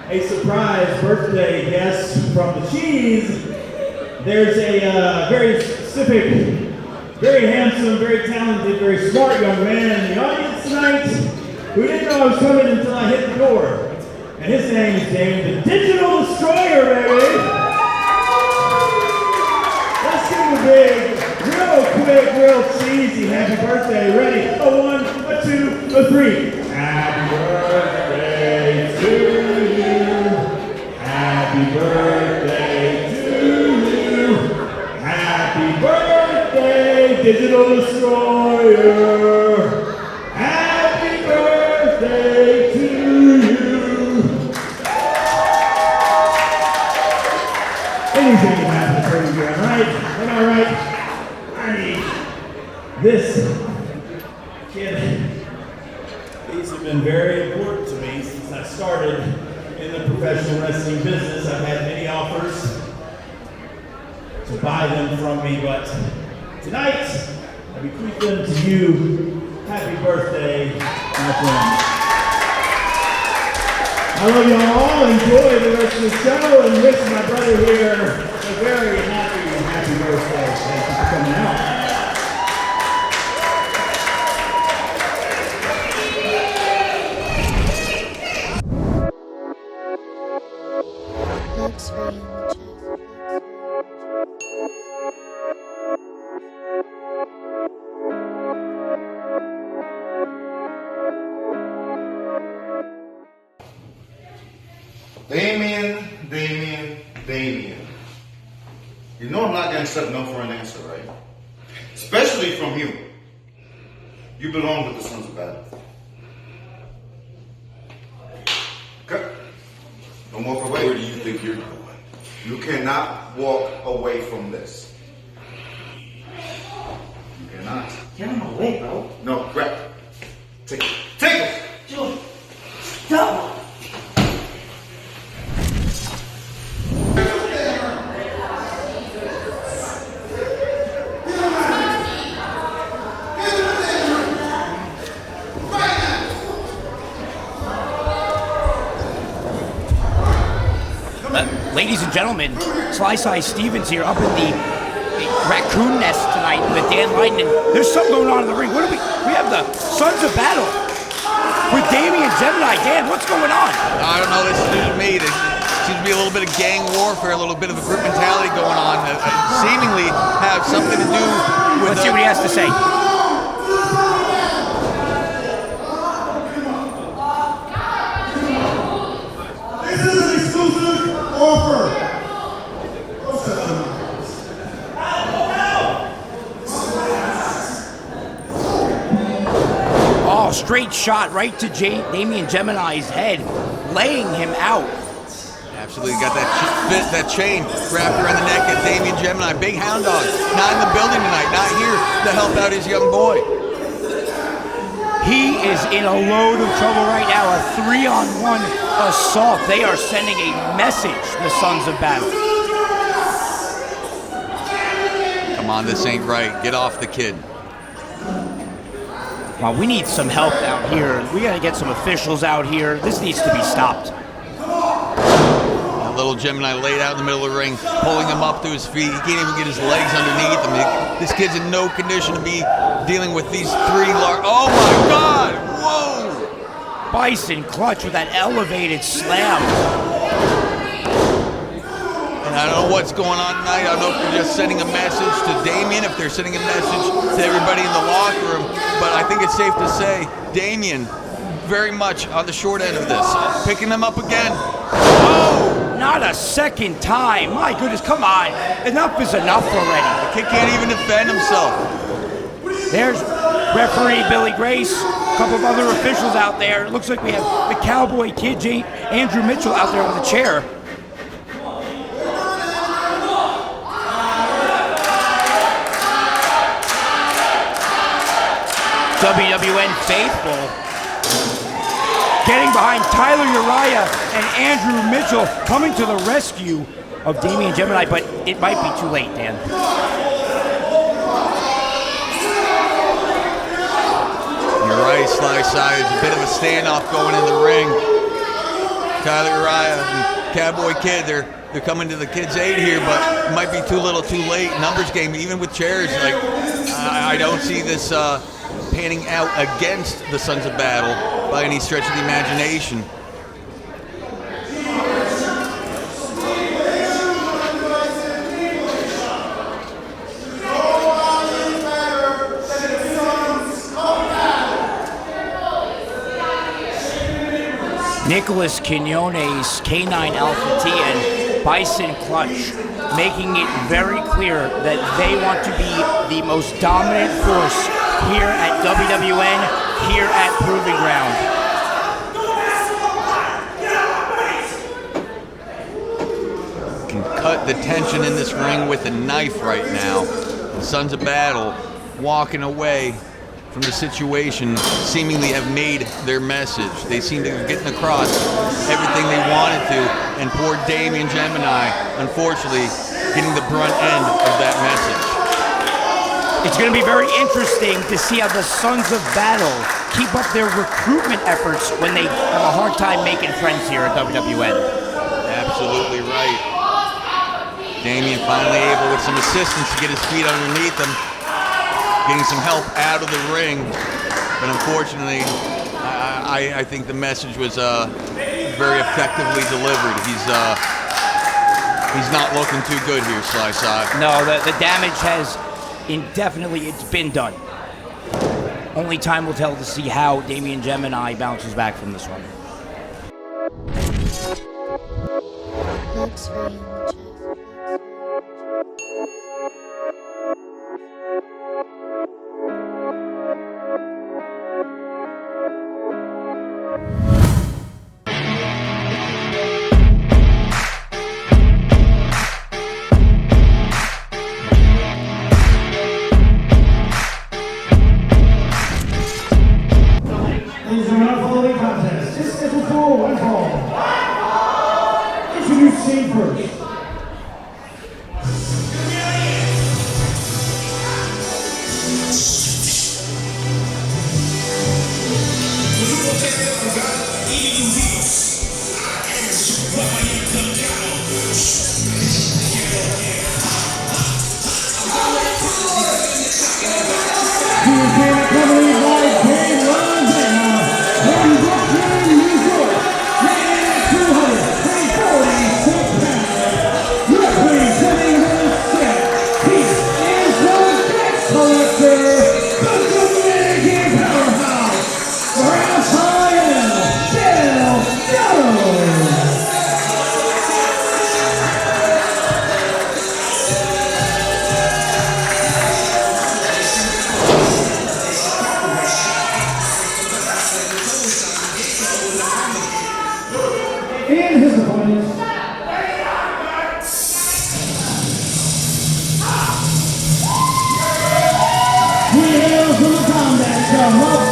a surprise birthday guest from the Cheese. There's a very specific, very handsome, very talented, very smart young man in the audience tonight who didn't know I was coming until I hit the door. And his name is Damian, the Digital Destroyer, baby! Let's give him a big, real quick, real cheesy happy birthday. Ready? A 1, a 2, a 3. Happy birthday to you. Happy birthday to you. Happy birthday, Digital Destroyer. Happy birthday to you. Anything can happen at Proving Ground, right? Am I right? I mean, this kid, these have been very important to me since I started in the professional wrestling business. I've had many offers to buy them from me, but tonight, I bequeath them to you. Happy birthday, my friends. I love y'all all. Enjoy the rest of the show and wish my brother here a very happy birthday. Thank you for coming out. Looks range. Damian. You know I'm not going to accept no for an answer, right? Especially from you. You belong with the Sons of Battle. Okay. Don't walk away. Where do you think you're going? You cannot walk away from this. You cannot. Get him away, bro. No, grab. Take it. Take it! Dude, stop! Ladies and gentlemen, Sly Stevens here up in the raccoon nest tonight with Dan Lyden, and there's something going on in the ring. What do we have the Sons of Battle with Damian Jemini. Dan, what's going on? I don't know, this is news to me. There seems to be a little bit of gang warfare, a little bit of a group mentality going on, seemingly have something to do with... Let's see what he has to say. Offer. Oh, straight shot right to Damian Jemini's head, laying him out. Absolutely got that chain wrapped around the neck of Damian Jemini. Big hound dog, not in the building tonight, not here to help out his young boy. He is in a load of trouble right now, a 3-on-1 assault. They are sending a message, the Sons of Battle. Come on, this ain't right. Get off the kid. Well, we need some help out here. We gotta get some officials out here. This needs to be stopped. That little Gemini laid out in the middle of the ring, pulling him up to his feet. He can't even get his legs underneath him. This kid's in no condition to be dealing with these three large... Oh my God! Whoa! Byson clutch with that elevated slam. And I don't know what's going on tonight. I don't know if they're just sending a message to Damian, if they're sending a message to everybody in the locker room. But I think it's safe to say Damian very much on the short end of this. Picking them up again. Oh! Not a second time. My goodness, come on. Enough is enough already. The kid can't even defend himself. There's referee Billy Grace, a couple of other officials out there. It looks like we have the Cowboy Kid, Andrew Mitchell, out there with a chair. WWN faithful getting behind Tyler Uriah and Andrew Mitchell, coming to the rescue of Damian Jemini, but it might be too late, Dan. You're right, Sly Side. There's a bit of a standoff going in the ring. Tyler Uriah and Cowboy Kid, they're coming to the kid's aid here, but it might be too little too late. Numbers game, even with chairs, like I don't see this panning out against the Sons of Battle by any stretch of the imagination. Nicholas Quinones, K9 Alpha T, and Byson Clutch, making it very clear that they want to be the most dominant force here at WWN, here at Proving Ground. Can cut the tension in this ring with a knife right now. The Sons of Battle walking away from the situation, seemingly have made their message. They seem to have gotten across everything they wanted to, and poor Damian Jemini, unfortunately, getting the brunt end of that message. It's going to be very interesting to see how the Sons of Battle keep up their recruitment efforts when they have a hard time making friends here at WWN. Absolutely right. Damian finally able, with some assistance, to get his feet underneath him, getting some help out of the ring, but unfortunately, I think the message was very effectively delivered. He's not looking too good here, Sly Side. No, the damage has indefinitely, it's been done. Only time will tell to see how Damian Jemini bounces back from this one. X-ray images. These are not following contests. This is a full one call. Introduce scene first.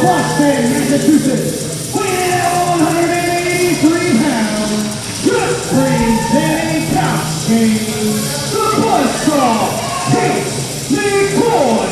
Boston, Massachusetts, weighing at 183 pounds, representing County, the Buzzsaw, McCoy.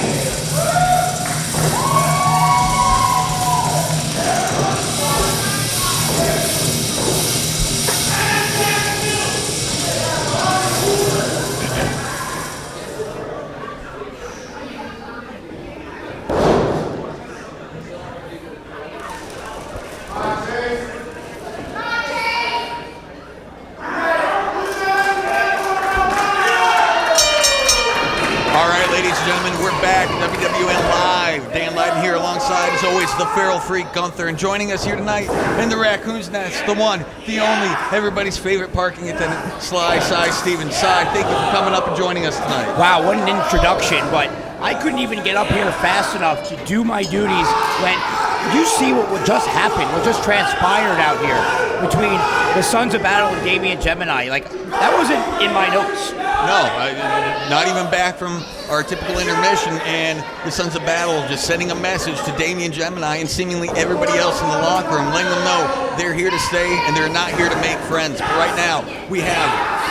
WWN Live. Dan Lyden here alongside, as always, the Feral Freak Gunther, and joining us here tonight in the Raccoon's Nest, the one, the only, everybody's favorite parking attendant, Sly Stevens. Sly, thank you for coming up and joining us tonight. Wow, what an introduction, but I couldn't even get up here fast enough to do my duties when you see what just happened, what just transpired out here between the Sons of Battle and Damian Jemini. Like, that wasn't in my notes. No, not even back from our typical intermission, and the Sons of Battle just sending a message to Damian Jemini and seemingly everybody else in the locker room, letting them know they're here to stay and they're not here to make friends. But right now, we have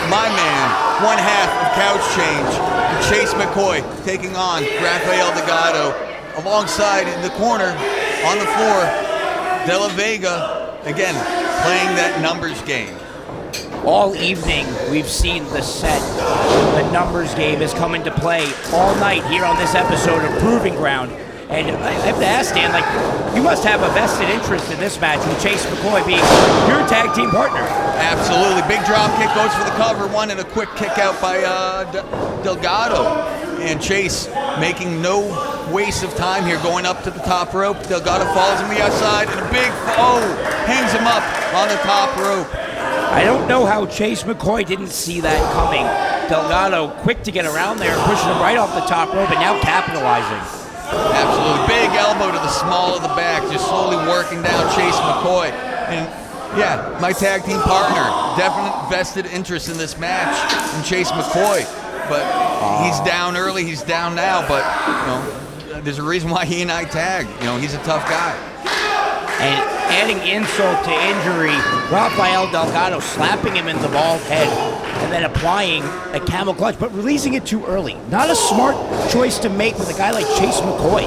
my man, one half of Couch Change, Chase McCoy, taking on Rafael Delgado. Alongside in the corner, on the floor, De La Vega, again, playing that numbers game. All evening, we've seen the set. The numbers game has come into play all night here on this episode of Proving Ground. And I have to ask, Dan, like, you must have a vested interest in this match with Chase McCoy being your tag team partner. Absolutely. Big drop kick goes for the cover one, and a quick kick out by Delgado. And Chase making no waste of time here, going up to the top rope. Delgado falls on the outside, and a big hangs him up on the top rope. I don't know how Chase McCoy didn't see that coming. Delgado quick to get around there, pushing him right off the top rope, and now capitalizing. Absolutely. Big elbow to the small of the back, just slowly working down Chase McCoy. And yeah, my tag team partner, definite vested interest in this match in Chase McCoy. But he's down early, he's down now, but there's a reason why he and I tag. He's a tough guy. And adding insult to injury, Rafael Delgado slapping him in the bald head and then applying a camel clutch, but releasing it too early. Not a smart choice to make with a guy like Chase McCoy.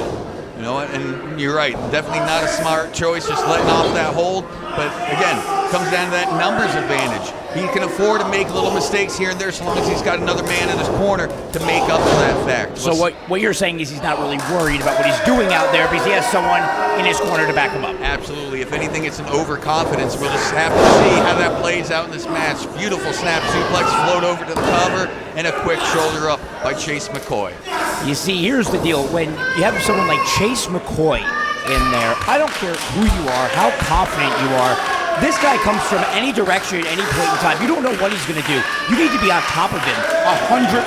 You know what, and you're right, definitely not a smart choice, just letting off that hold. But again, comes down to that numbers advantage. He can afford to make little mistakes here and there so long as he's got another man in his corner to make up for that fact. So what you're saying is he's not really worried about what he's doing out there because he has someone in his corner to back him up. Absolutely. If anything, it's an overconfidence. We'll just have to see how that plays out in this match. Beautiful snap suplex, float over to the cover, and a quick shoulder up by Chase McCoy. You see, here's the deal. When you have someone like Chase McCoy in there, I don't care who you are, how confident you are, this guy comes from any direction at any point in time. You don't know what he's going to do. You need to be on top of him 100%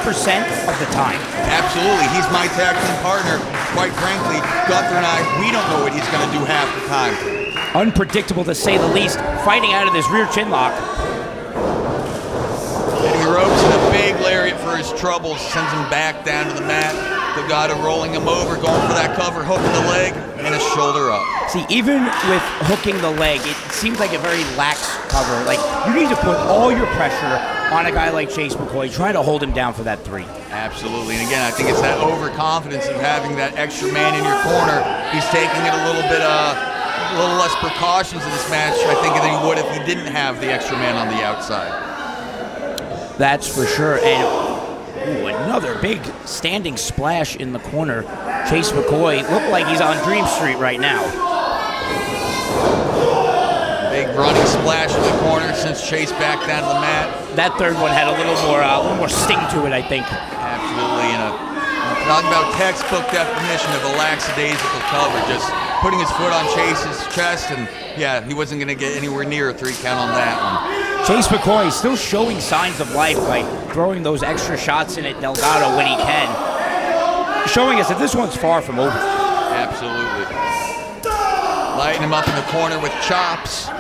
of the time. Absolutely. He's my tag team partner. Quite frankly, Gunther and I, we don't know what he's going to do half the time. Unpredictable to say the least, fighting out of this rear chin lock. Hitting the ropes and a big lariat for his troubles. Sends him back down to the mat. Delgado rolling him over, going for that cover, hooking the leg, and a shoulder up. See, even with hooking the leg, it seems like a very lax cover. Like, you need to put all your pressure on a guy like Chase McCoy, trying to hold him down for that 3. Absolutely, and again, I think it's that overconfidence of having that extra man in your corner. He's taking it a little less precautions in this match, I think, than he would if he didn't have the extra man on the outside. That's for sure. And another big standing splash in the corner. Chase McCoy looked like he's on Dream Street right now. Big running splash in the corner sends Chase back down to the mat. That third one had a little more sting to it, I think. Absolutely, and talking about textbook definition of a lackadaisical cover, just putting his foot on Chase's chest, and yeah, he wasn't going to get anywhere near a 3 count on that one. Chase McCoy still showing signs of life by throwing those extra shots in at Delgado when he can. Showing us that this one's far from over. Absolutely. Lighting him up in the corner with chops.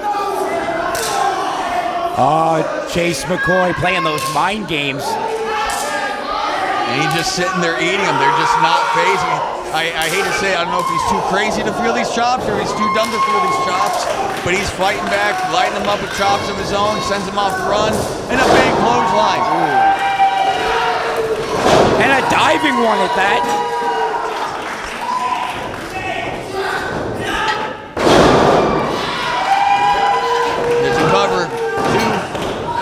Chase McCoy playing those mind games. And he's just sitting there eating them. They're just not phasing. I hate to say, I don't know if he's too crazy to feel these chops or he's too dumb to feel these chops, but he's fighting back, lighting them up with chops of his own, sends him off the run, and a big clothesline. Ooh. And a diving one at that. There's a cover, 2,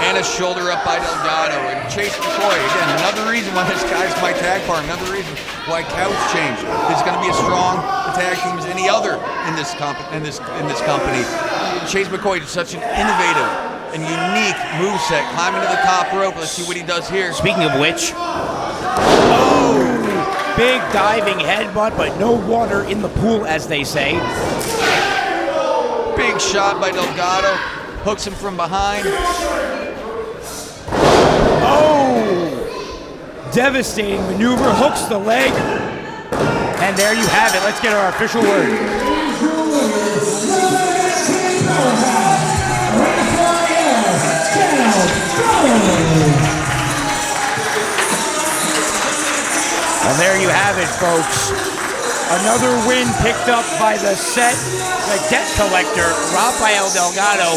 and a shoulder up by Delgado. And Chase McCoy, again, another reason why this guy's my tag partner, another reason why Couch Change is going to be as strong a tag team as any other in this company. Chase McCoy is such an innovative and unique moveset, climbing to the top rope. Let's see what he does here. Speaking of which, big diving headbutt, but no water in the pool, as they say. Big shot by Delgado, hooks him from behind. Devastating maneuver, hooks the leg. And there you have it. Let's get our official word. have it, folks. Another win picked up by the debt collector, Rafael Delgado,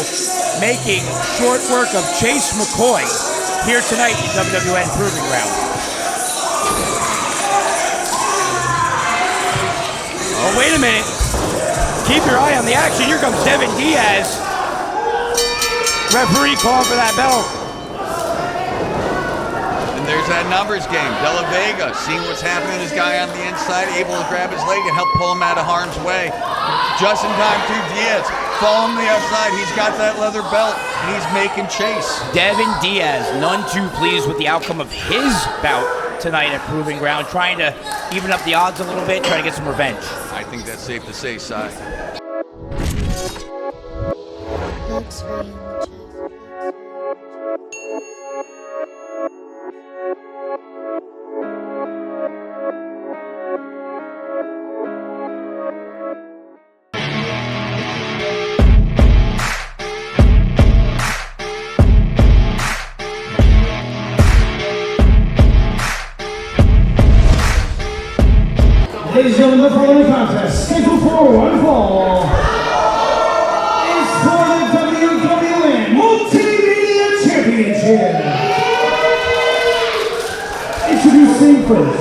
making short work of Chase McCoy here tonight in WWN Proving Ground. Oh, wait a minute. Keep your eye on the action. Here comes Devin Diaz. Referee calling for that bell. And there's that numbers game. Vega seeing what's happening to this guy on the inside, able to grab his leg and help pull him out of harm's way. Just in time too, Diaz. Follow him to the outside. He's got that leather belt, and he's making chase. Devin Diaz, none too pleased with the outcome of his bout tonight at Proving Ground, trying to even up the odds a little bit, trying to get some revenge. I think that's safe to say, Cy. X-ray images. Ladies and gentlemen, the following contest, scheduled for one fall, is for the WWN Multimedia Championship. Introducing first.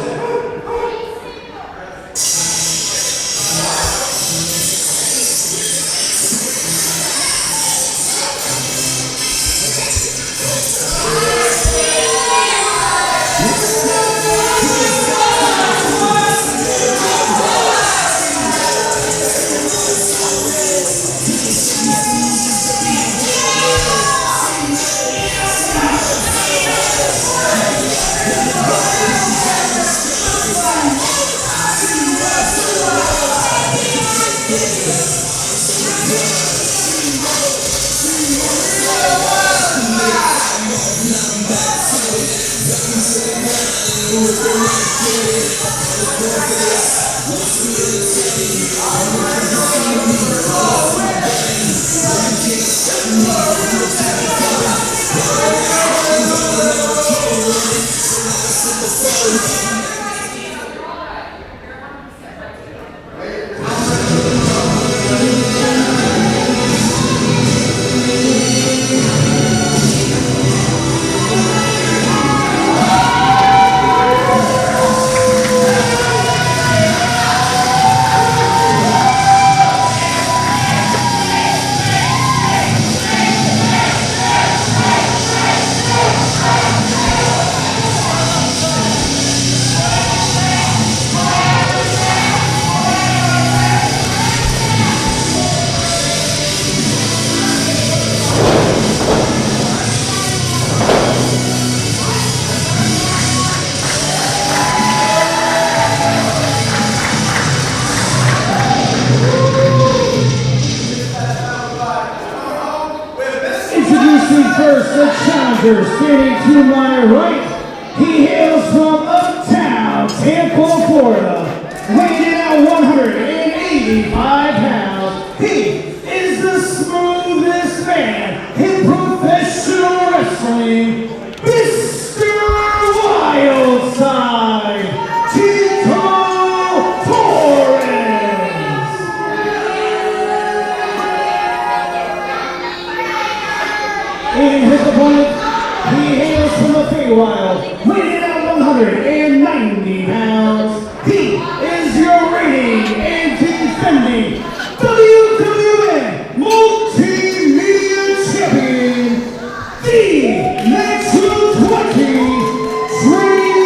First, the challenger standing to my right. He hails from uptown Tampa, Florida, weighing in at 185 pounds. He is the smoothest man in professional wrestling, Mr. Wildside, Tito Torres. In his opponent, he hails from the Feywild, weighing in at 190 pounds. He is your reigning and defending WWN Multimedia Champion, the Neptune 20 Zavior.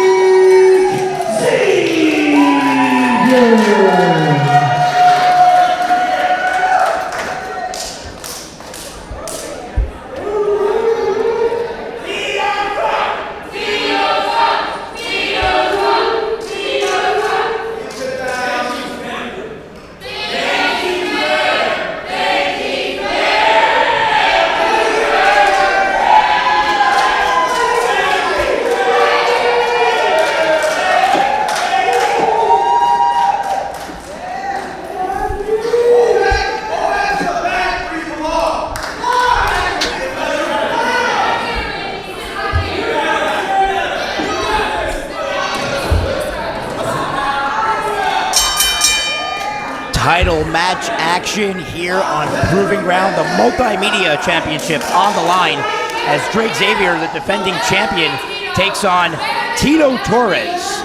title match action here on Proving Ground. The Multimedia Championship on the line as Drake Zavior, the defending champion, takes on Tito Torres.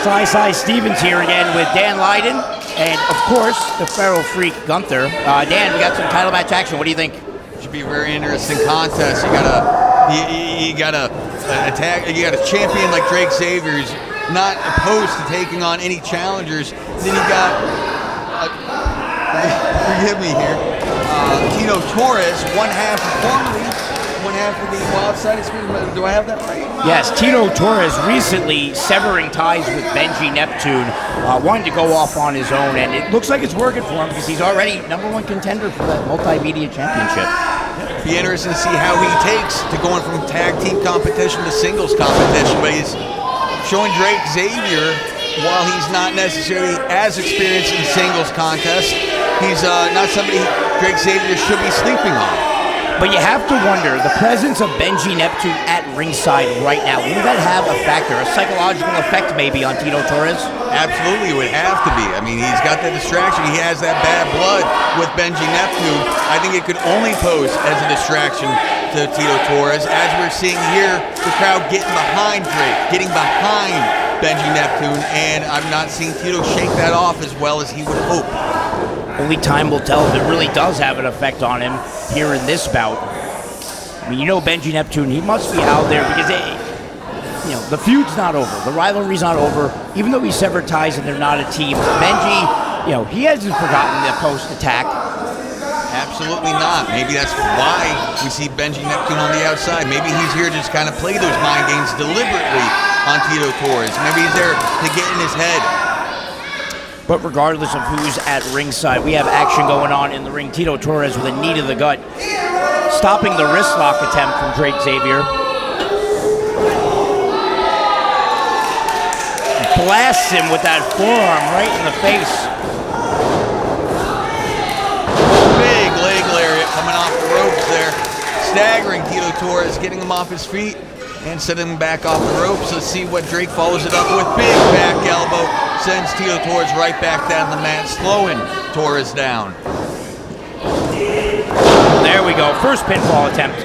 Sly Stevens here again with Dan Lydon and, of course, the Feral Freak Gunther. Dan, we got some title match action. What do you think? Should be a very interesting contest. You got a champion like Drake Zavior who's not opposed to taking on any challengers. Then you got, forgive me here, Tito Torres, one half of the wild side experience. Do I have that right? Yes, Tito Torres recently severing ties with Benjy Neptune, wanting to go off on his own, and it looks like it's working for him because he's already #1 contender for that Multimedia Championship. Be interesting to see how he takes to going from tag team competition to singles competition, but he's showing Drake Zavior, while he's not necessarily as experienced in singles contests, he's not somebody Drake Zavior should be sleeping on. But you have to wonder, the presence of Benjy Neptune at ringside right now, will that have a factor, a psychological effect maybe on Tito Torres? Absolutely, it would have to be. I mean, he's got that distraction. He has that bad blood with Benjy Neptune. I think it could only pose as a distraction to Tito Torres. As we're seeing here, the crowd getting behind Drake, getting behind Benjy Neptune, and I'm not seeing Tito shake that off as well as he would hope. Only time will tell if it really does have an effect on him here in this bout. I mean, you know Benjy Neptune, he must be out there because the feud's not over. The rivalry's not over. Even though he severed ties and they're not a team, Benjy, he hasn't forgotten the post-attack. Absolutely not. Maybe that's why we see Benjy Neptune on the outside. Maybe he's here to just kind of play those mind games deliberately on Tito Torres. Maybe he's there to get in his head. But regardless of who's at ringside, we have action going on in the ring. Tito Torres with a knee to the gut, stopping the wrist lock attempt from Drake Zavior. Blasts him with that forearm right in the face. Big leg lariat coming off the ropes there. Staggering Tito Torres, getting him off his feet and setting him back off the ropes. Let's see what Drake follows it up with. Big back elbow. Sends Tito Torres right back down the mat, slowing Torres down. There we go, first pinfall attempt.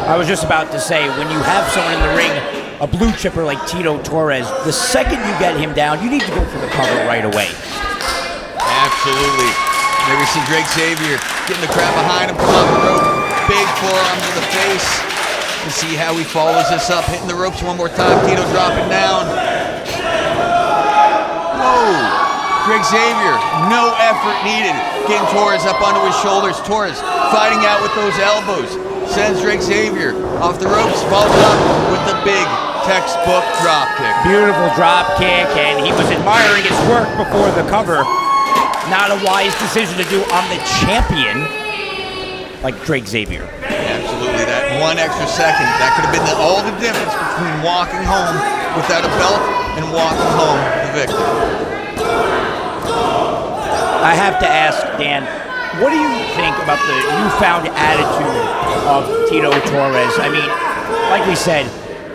I was just about to say, when you have someone in the ring, a blue chipper like Tito Torres, the second you get him down, you need to go for the cover right away. Absolutely. There we see Drake Zavior getting the crowd behind him, come off the rope, big forearm to the face. Let's see how he follows this up, hitting the ropes one more time, Tito dropping down. Whoa! Drake Zavior, no effort needed. Getting Torres up onto his shoulders. Torres fighting out with those elbows. Sends Drake Zavior off the ropes, follows up with the big textbook drop kick. Beautiful drop kick, and he was admiring his work before the cover. Not a wise decision to do on the champion like Drake Zavior. Absolutely, that one extra second, that could have been all the difference between walking home without a belt and walking home the victor. I have to ask, Dan, what do you think about the newfound attitude of Tito Torres? I mean, like we said,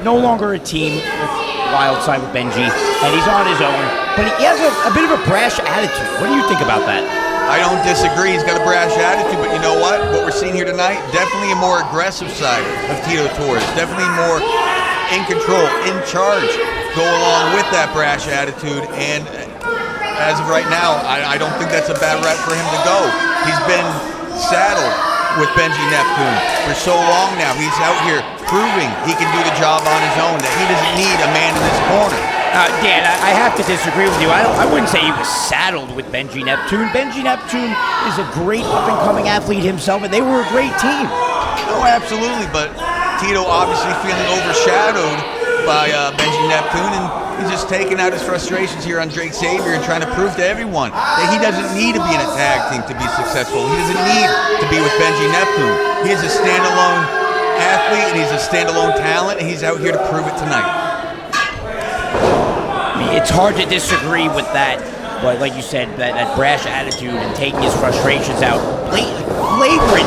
no longer a team with Wildside with Benjy, and he's on his own, but he has a bit of a brash attitude. What do you think about that? I don't disagree. He's got a brash attitude, but you know what? What we're seeing here tonight, definitely a more aggressive side of Tito Torres. Definitely more in control, in charge. Go along with that brash attitude, and as of right now, I don't think that's a bad route for him to go. He's been saddled with Benjy Neptune for so long now. He's out here proving he can do the job on his own, that he doesn't need a man in his corner. Dan, I have to disagree with you. I wouldn't say he was saddled with Benjy Neptune. Benjy Neptune is a great up-and-coming athlete himself, and they were a great team. Oh, absolutely, but Tito obviously feeling overshadowed by Benjy Neptune, and he's just taking out his frustrations here on Drake Zavior and trying to prove to everyone that he doesn't need to be in a tag team to be successful. He doesn't need to be with Benjy Neptune. He is a standalone athlete, and he's a standalone talent, and he's out here to prove it tonight. It's hard to disagree with that, but like you said, that brash attitude and taking his frustrations out, blatantly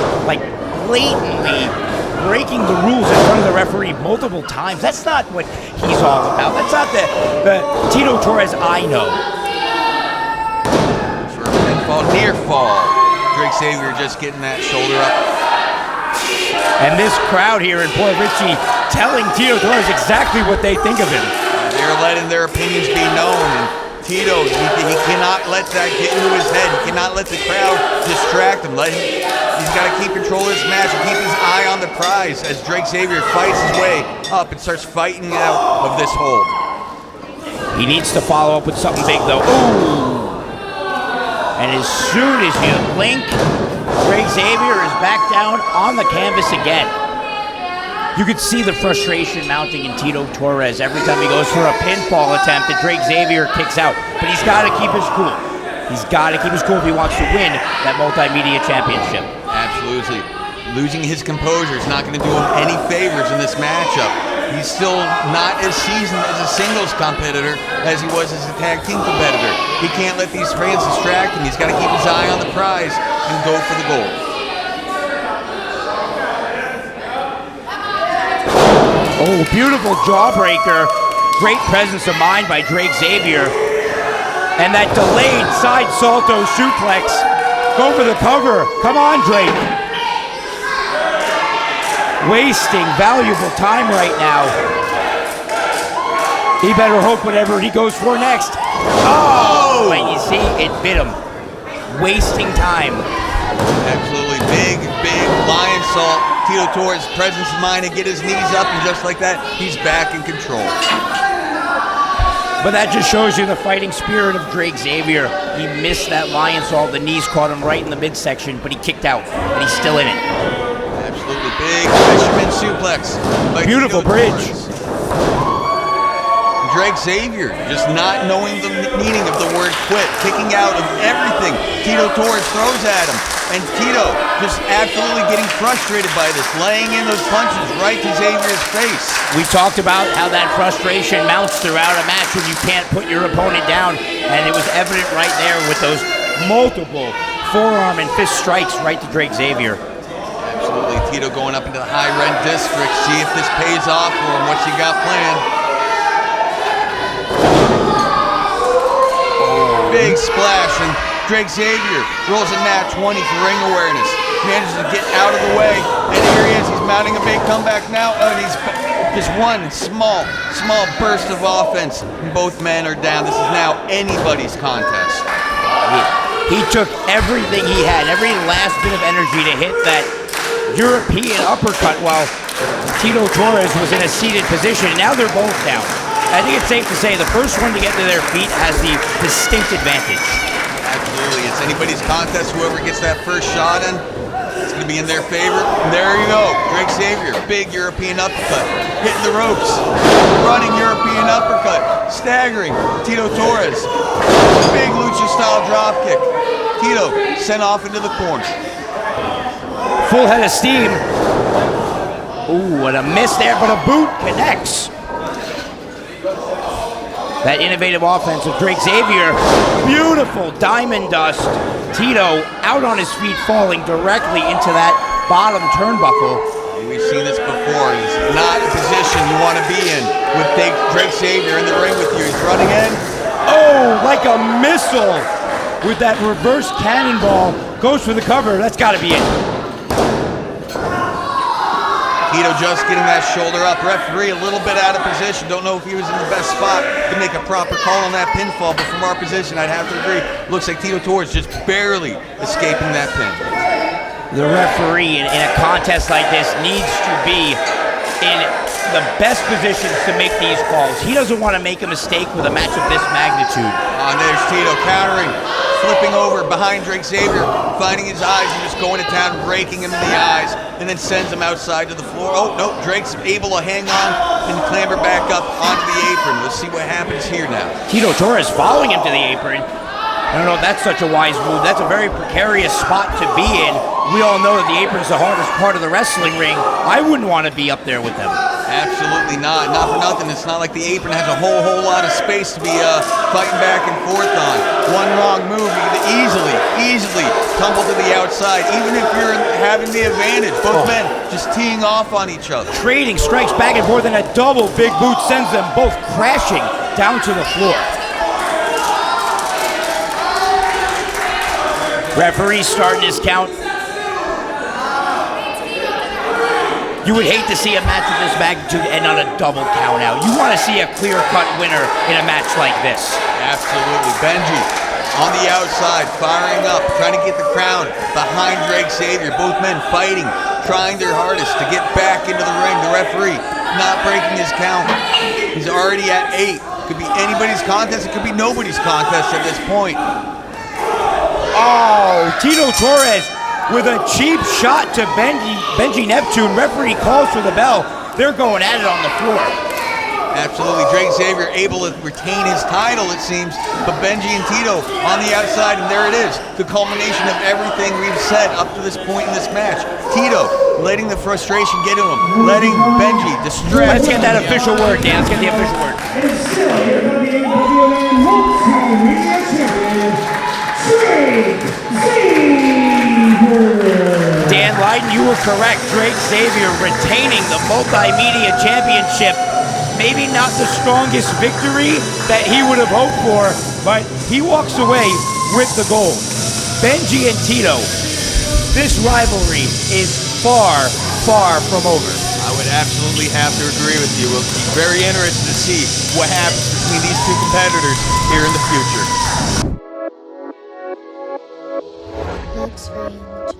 breaking the rules in front of the referee multiple times. That's not what he's all about. That's not the Tito Torres I know. For fall, near fall. Drake Zavior just getting that shoulder up. And this crowd here in Port Richey telling Tito Torres exactly what they think of him. They're letting their opinions be known. And Tito, he cannot let that get into his head. He cannot let the crowd distract him. He's got to keep control of this match and keep his eye on the prize as Drake Zavior fights his way up and starts fighting out of this hold. He needs to follow up with something big, though. Ooh! And as soon as you blink, Drake Zavior is back down on the canvas again. You could see the frustration mounting in Tito Torres every time he goes for a pinfall attempt that Drake Zavior kicks out. But he's got to keep his cool. He's got to keep his cool if he wants to win that Multimedia Championship. Absolutely. Losing his composure is not going to do him any favors in this matchup. He's still not as seasoned as a singles competitor as he was as a tag team competitor. He can't let these fans distract him. He's got to keep his eye on the prize and go for the gold. Oh, beautiful jawbreaker. Great presence of mind by Drake Zavior. And that delayed side salto suplex. Go for the cover. Come on, Drake. Wasting valuable time right now. He better hope whatever he goes for next. Oh! And you see, it bit him. Wasting time. Absolutely big lion salt. Tito Torres' presence of mind to get his knees up, and just like that, he's back in control. But that just shows you the fighting spirit of Drake Zavior. He missed that lion salt. The knees caught him right in the midsection, but he kicked out, and he's still in it. Absolutely big fisherman suplex. Beautiful bridge. Drake Zavior just not knowing the meaning of the word quit, kicking out of everything Tito Torres throws at him. And Tito just absolutely getting frustrated by this, laying in those punches right to Zavier's face. We talked about how that frustration mounts throughout a match when you can't put your opponent down, and it was evident right there with those multiple forearm and fist strikes right to Drake Zavior. Absolutely, Tito going up into the high-rent district, see if this pays off for him, what's he got planned. Big splash, and Drake Zavior rolls a nat 20 for ring awareness. Manages to get out of the way, and here he is. He's mounting a big comeback now, and he's just one small burst of offense, and both men are down. This is now anybody's contest. He took everything he had, every last bit of energy to hit that European uppercut while Tito Torres was in a seated position. Now they're both down. I think it's safe to say the first one to get to their feet has the distinct advantage. Absolutely, it's anybody's contest. Whoever gets that first shot in, it's going to be in their favor. And there you go, Drake Zavior, big European uppercut, hitting the ropes, running European uppercut, staggering Tito Torres, big lucha-style dropkick. Tito sent off into the corner. Full head of steam. Ooh, and a miss there, but a boot connects. That innovative offense of Drake Zavior. Beautiful diamond dust. Tito out on his feet, falling directly into that bottom turnbuckle. We've seen this before. He's not a position you want to be in with Drake Zavior in the ring with you. He's running in. Oh, like a missile with that reverse cannonball. Goes for the cover. That's got to be it. Tito just getting that shoulder up. Referee a little bit out of position. Don't know if he was in the best spot to make a proper call on that pinfall, but from our position, I'd have to agree. Looks like Tito Torres just barely escaping that pin. The referee in a contest like this needs to be in the best positions to make these calls. He doesn't want to make a mistake with a match of this magnitude. And there's Tito countering, flipping over behind Drake Zavior, finding his eyes and just going to town, breaking him in the eyes, and then sends him outside to the floor. Oh, no, Drake's able to hang on and clamber back up onto the apron. Let's see what happens here now. Tito Torres following him to the apron. I don't know if that's such a wise move. That's a very precarious spot to be in. We all know that the apron is the hardest part of the wrestling ring. I wouldn't want to be up there with them. Absolutely not. Not for nothing. It's not like the apron has a whole lot of space to be fighting back and forth on. One wrong move, you could easily tumble to the outside, even if you're having the advantage. Both men just teeing off on each other. Trading strikes back and forth, and a double big boot sends them both crashing down to the floor. Referee starting his count. You would hate to see a match of this magnitude end on a double count out. You want to see a clear-cut winner in a match like this. Absolutely. Benjy on the outside, firing up, trying to get the crown behind Drake Zavior. Both men fighting, trying their hardest to get back into the ring. The referee not breaking his count. He's already at 8. Could be anybody's contest. It could be nobody's contest at this point. Oh, Tito Torres with a cheap shot to Benjy Neptune. Referee calls for the bell. They're going at it on the floor. Absolutely. Drake Zavior able to retain his title, it seems, but Benjy and Tito on the outside, and there it is, the culmination of everything we've said up to this point in this match. Tito letting the frustration get to him, letting Benjy distress. Let's get that official word, Dan. Let's get the official word. And still your WWN Multimedia Championship, Drake Zavior. Dan Lyden, you were correct. Drake Zavior retaining the Multimedia Championship. Maybe not the strongest victory that he would have hoped for, but he walks away with the gold. Benjy and Tito, this rivalry is far, far from over. I would absolutely have to agree with you. We'll be very interested to see what happens between these two competitors here in the future. Looks very in the chest.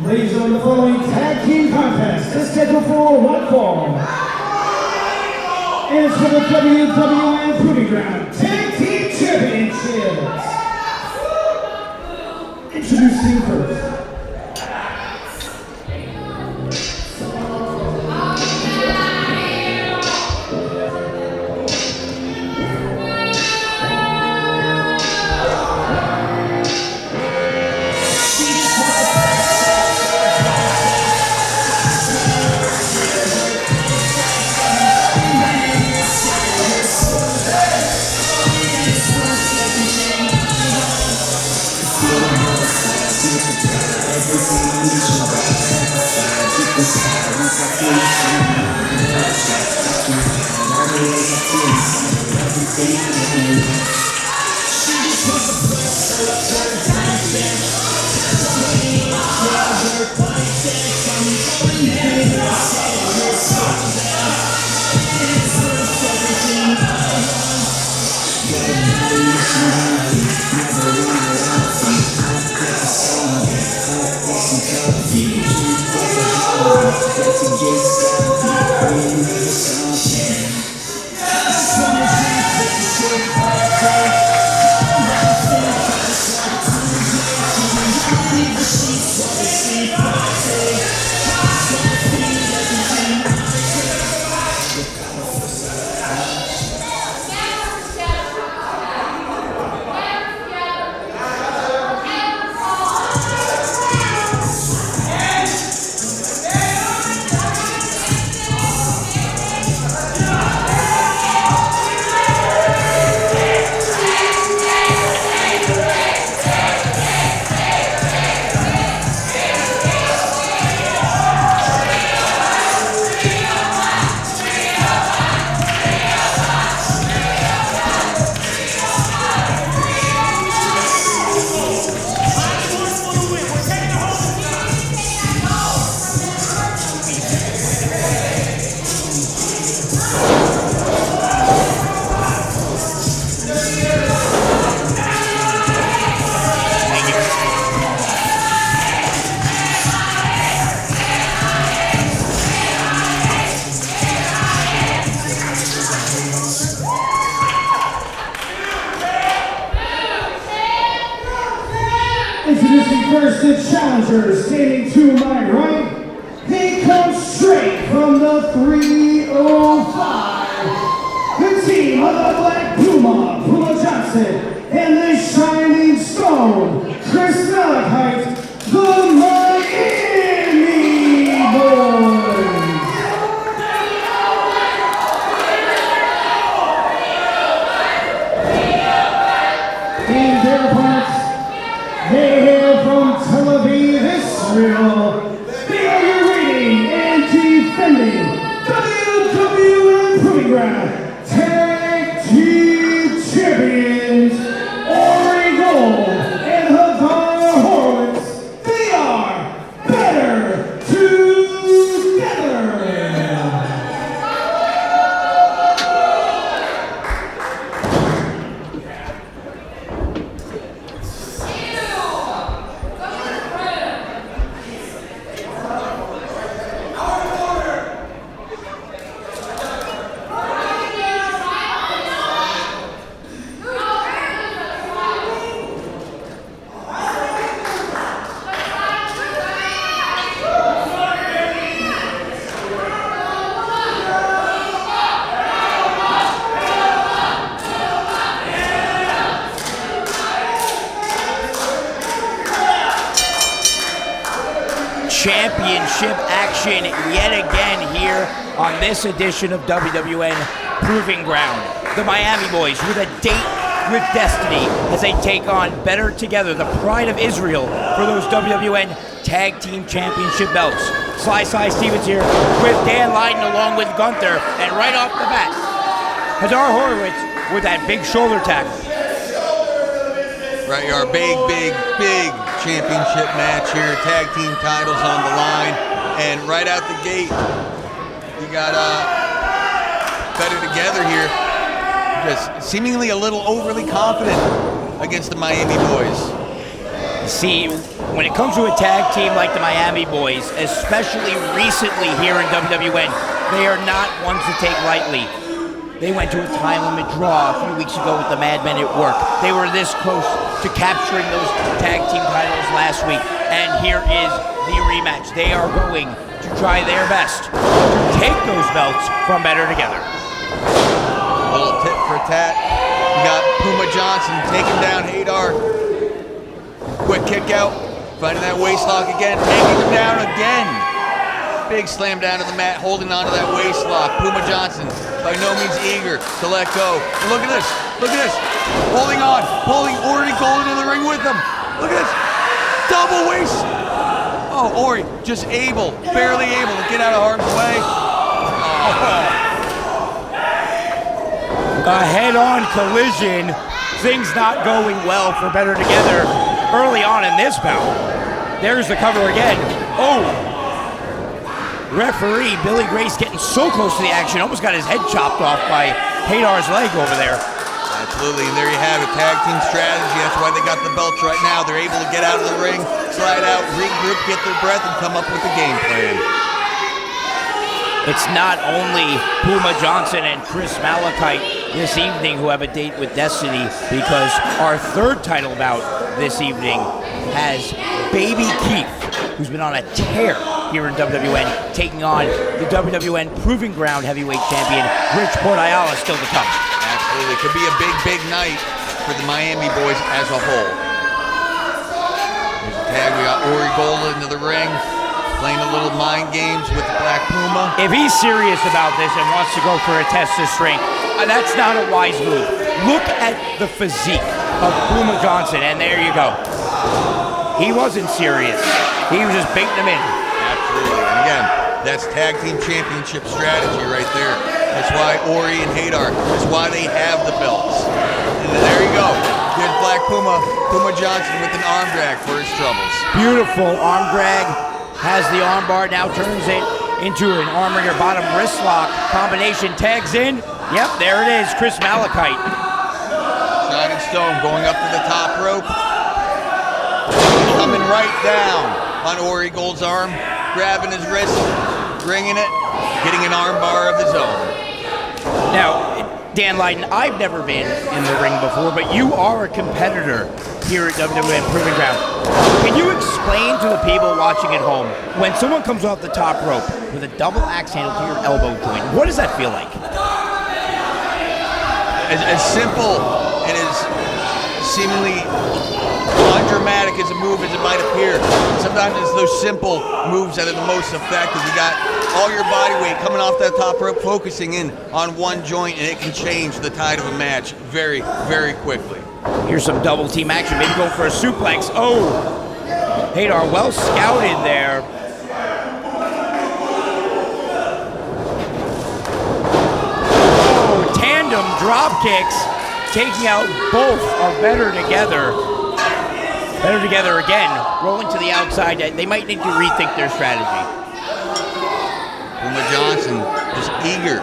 Ladies and gentlemen, the following tag team contest is scheduled for one fall. And it's for the WWN Proving Ground Tag Team Championships. Introducing first. Introducing first the challenger, standing to my right. He comes straight from the 305. The team of the Black Puma, Puma Johnson, and the Shining Stone, Chris Malachite, the Miami Boyz. Championship action yet again here on this edition of WWN Proving Ground. The Miami Boyz with a date with destiny as they take on Better Together, the pride of Israel, for those WWN Tag Team Championship belts. Sly Stevens here with Dan Lydon along with Gunther, and right off the bat, Hadar Horvitz with that big shoulder tackle. Right, our big championship match here. Tag team titles on the line. And right out the gate, you got Better Together here. Just seemingly a little overly confident against the Miami Boyz. See, when it comes to a tag team like the Miami Boyz, especially recently here in WWN, they are not ones to take lightly. They went to a time limit draw a few weeks ago with the Madmen at Work. They were this close to capturing those tag team titles last week, and here is the rematch. They are going to try their best to take those belts from Better Together. A little tit for tat. You got Puma Johnson taking down Hadar. Quick kick out, finding that waist lock again, taking him down again. Big slam down to the mat, holding onto that waist lock. Puma Johnson, by no means eager to let go. And look at this, holding on, pulling Ori Gold into the ring with him. Look at this, double waist. Oh, Ori just barely able to get out of harm's way. A head-on collision, things not going well for Better Together early on in this bout. There's the cover again. Oh! Referee Billy Grace getting so close to the action, almost got his head chopped off by Hadar's leg over there. Absolutely, and there you have it, tag team strategy. That's why they got the belts right now. They're able to get out of the ring, slide out, regroup, get their breath, and come up with a game plan. It's not only Puma Johnson and Chris Malachite this evening who have a date with destiny, because our third title bout this evening has Baby Keith, who's been on a tear here in WWN, taking on the WWN Proving Ground heavyweight champion, Port Ayala, still to come. Absolutely, could be a big night for the Miami Boyz as a whole. Here's a tag, we got Ori Gold into the ring, playing a little mind games with the Black Puma. If he's serious about this and wants to go for a test of strength, that's not a wise move. Look at the physique of Puma Johnson, and there you go. He wasn't serious. He was just baiting him in. Absolutely, and again, that's tag team championship strategy right there. That's why Ori and Hadar, that's why they have the belts. And there you go. There's Black Puma Johnson with an arm drag for his troubles. Beautiful arm drag. Has the arm bar, now turns it into an arm wringer bottom wrist lock. Combination tags in. Yep, there it is, Chris Malachite. Shining Stone going up to the top rope. Coming right down on Ori Gold's arm, grabbing his wrist, bringing it, getting an arm bar of his own. Now, Dan Lydon, I've never been in the ring before, but you are a competitor here at WWN Proving Ground. Can you explain to the people watching at home, when someone comes off the top rope with a double axe handle to your elbow joint, what does that feel like? As simple and as seemingly undramatic as a move as it might appear, sometimes it's those simple moves that are the most effective. You got all your body weight coming off that top rope, focusing in on one joint, and it can change the tide of a match very quickly. Here's some double team action, maybe going for a suplex. Oh, Hadar well scouted there. Oh, tandem drop kicks, taking out both of Better Together. Better Together again, rolling to the outside. They might need to rethink their strategy. Puma Johnson just eager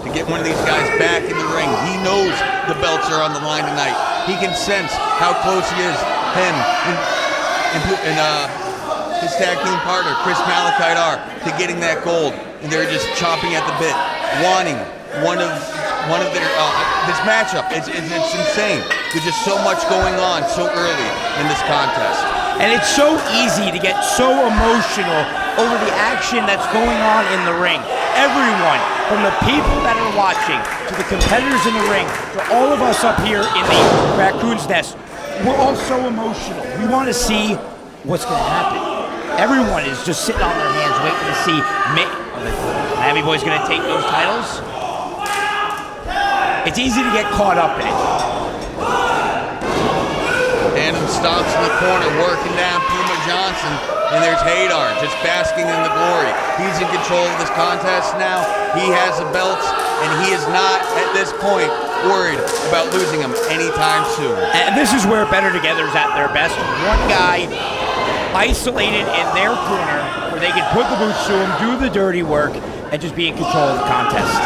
to get one of these guys back in the ring. He knows the belts are on the line tonight. He can sense how close he is, him and his tag team partner, Chris Malachite, are to getting that gold. And they're just chomping at the bit, wanting one of their, this matchup. It's insane. There's just so much going on so early in this contest. And it's so easy to get so emotional over the action that's going on in the ring. Everyone, from the people that are watching, to the competitors in the ring, to all of us up here in the Raccoon's Nest, we're all so emotional. We want to see what's going to happen. everyone is just sitting on their hands waiting to see Miami Boy's going to take those titles. It's easy to get caught up in it. Tandem stomps in the corner, working down Puma Johnson, and there's Hadar just basking in the glory. He's in control of this contest now. He has the belts, and he is not, at this point, worried about losing them anytime soon. And this is where Better Together is at their best. One guy isolated in their corner where they can put the boots to him, do the dirty work, and just be in control of the contest.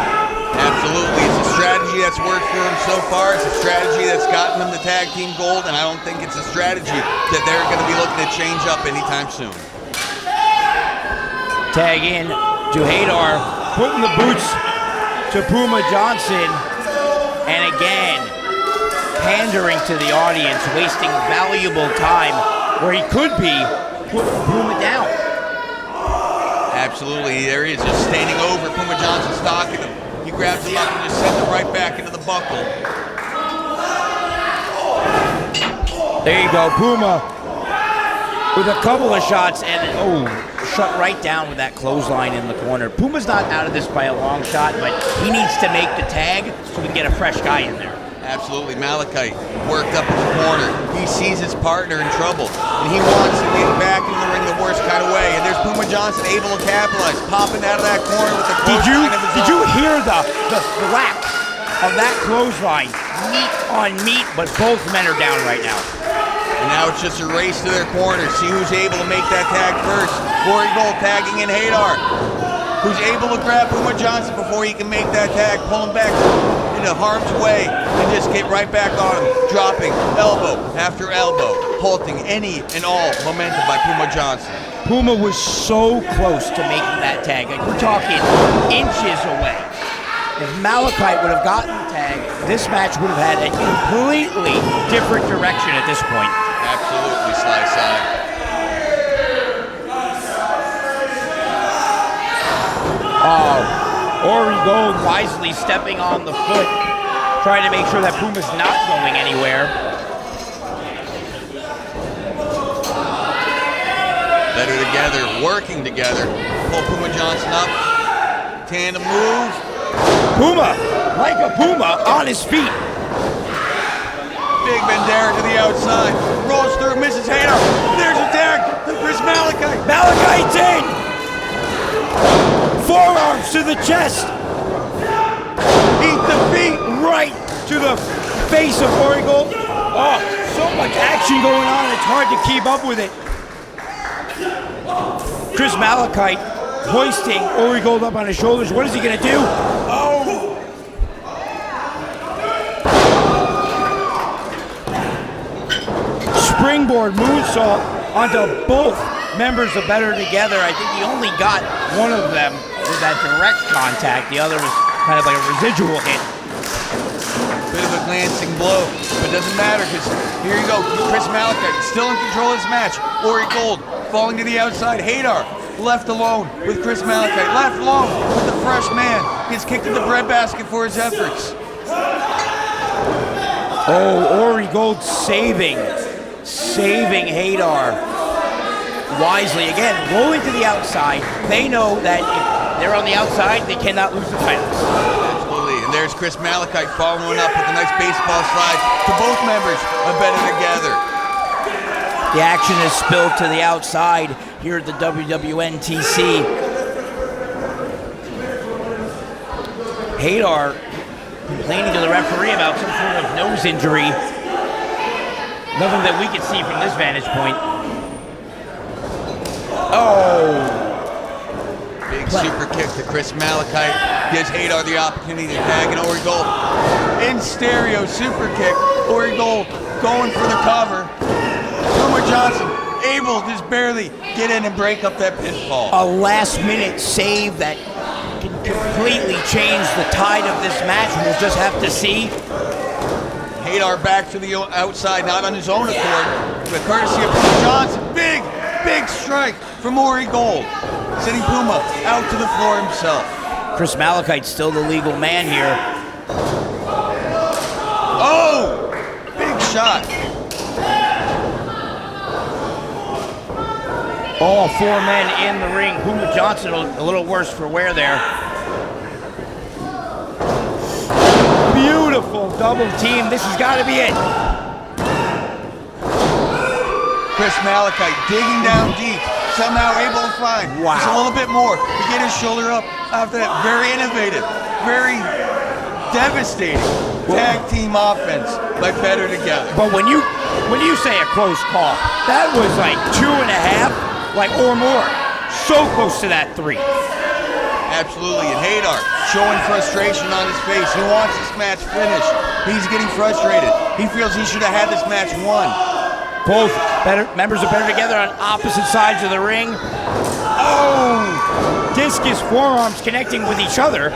Absolutely. It's a strategy that's worked for him so far. It's a strategy that's gotten them the tag team gold, and I don't think it's a strategy that they're going to be looking to change up anytime soon. Tag in to Hadar, putting the boots to Puma Johnson, and again, pandering to the audience, wasting valuable time where he could be putting Puma down. Absolutely. There he is, just standing over Puma Johnson, stalking him. He grabs him up and just sends him right back into the buckle. There you go, Puma with a couple of shots and shut right down with that clothesline in the corner. Puma's not out of this by a long shot, but he needs to make the tag so we can get a fresh guy in there. Absolutely. Malachite worked up in the corner. He sees his partner in trouble, and he wants to get back in the ring the worst kind of way. And there's Puma Johnson able to capitalize, popping out of that corner with the clothesline of his own. Did you hear the whack of that clothesline? Meat on meat, but both men are down right now. And now it's just a race to their corner. See who's able to make that tag first. Corey Gold tagging in Hadar, who's able to grab Puma Johnson before he can make that tag, pull him back into harm's way, and just get right back on him, dropping elbow after elbow, halting any and all momentum by Puma Johnson. Puma was so close to making that tag. Like, we're talking inches away. If Malachite would have gotten the tag, this match would have had a completely different direction at this point. Absolutely, Sly Side. Ori Gold wisely stepping on the foot, trying to make sure that Puma's not going anywhere. Better together, working together. Pull Puma Johnson up. Tandem move. Puma, like a Puma, on his feet. Big Bandera to the outside. Rolls through, misses Hadar. There's a tag to Chris Malachite. Malachite's in! Forearms to the chest. Eat the feet. Right to the face of Ori Gold. Oh, so much action going on, it's hard to keep up with it. Chris Malachite hoisting Ori Gold up on his shoulders. What is he gonna do? Oh! Springboard moonsault onto both members of Better Together. I think he only got one of them with that direct contact. The other was kind of like a residual hit. Bit of a glancing blow, but it doesn't matter because here you go. Chris Malachite still in control of this match. Ori Gold falling to the outside. Hadar left alone with Chris Malachite. Left alone with the fresh man. Gets kicked in the breadbasket for his efforts. Oh, Ori Gold saving Hadar wisely. Again, rolling to the outside. They know that if they're on the outside, they cannot lose the titles. Absolutely. And there's Chris Malachite following up with a nice baseball slide to both members of Better Together. The action is spilled to the outside here at the WWN TC. Hadar complaining to the referee about some sort of nose injury. Nothing that we can see from this vantage point. Oh! Big super kick to Chris Malachite. Gives Hadar the opportunity to tag in Ori Gold. In stereo super kick. Ori Gold going for the cover. Puma Johnson able to just barely get in and break up that pinfall. A last minute save that can completely change the tide of this match. We'll just have to see. Hadar back to the outside, not on his own accord, but courtesy of Puma Johnson. Big strike from Ori Gold, sending Puma out to the floor himself. Chris Malachite's still the legal man here. Oh! Big shot. All 4 men in the ring. Puma Johnson a little worse for wear there. Beautiful double team. This has got to be it. Chris Malachite digging down deep, somehow able to find just a little bit more to get his shoulder up after that. Very innovative, very devastating tag team offense by Better Together. But when you say a close call, that was like 2.5, like or more. So close to that 3. Absolutely, and Hadar showing frustration on his face. He wants this match finished. He's getting frustrated. He feels he should have had this match won. Both members are Better Together on opposite sides of the ring. Oh! Discus forearms connecting with each other.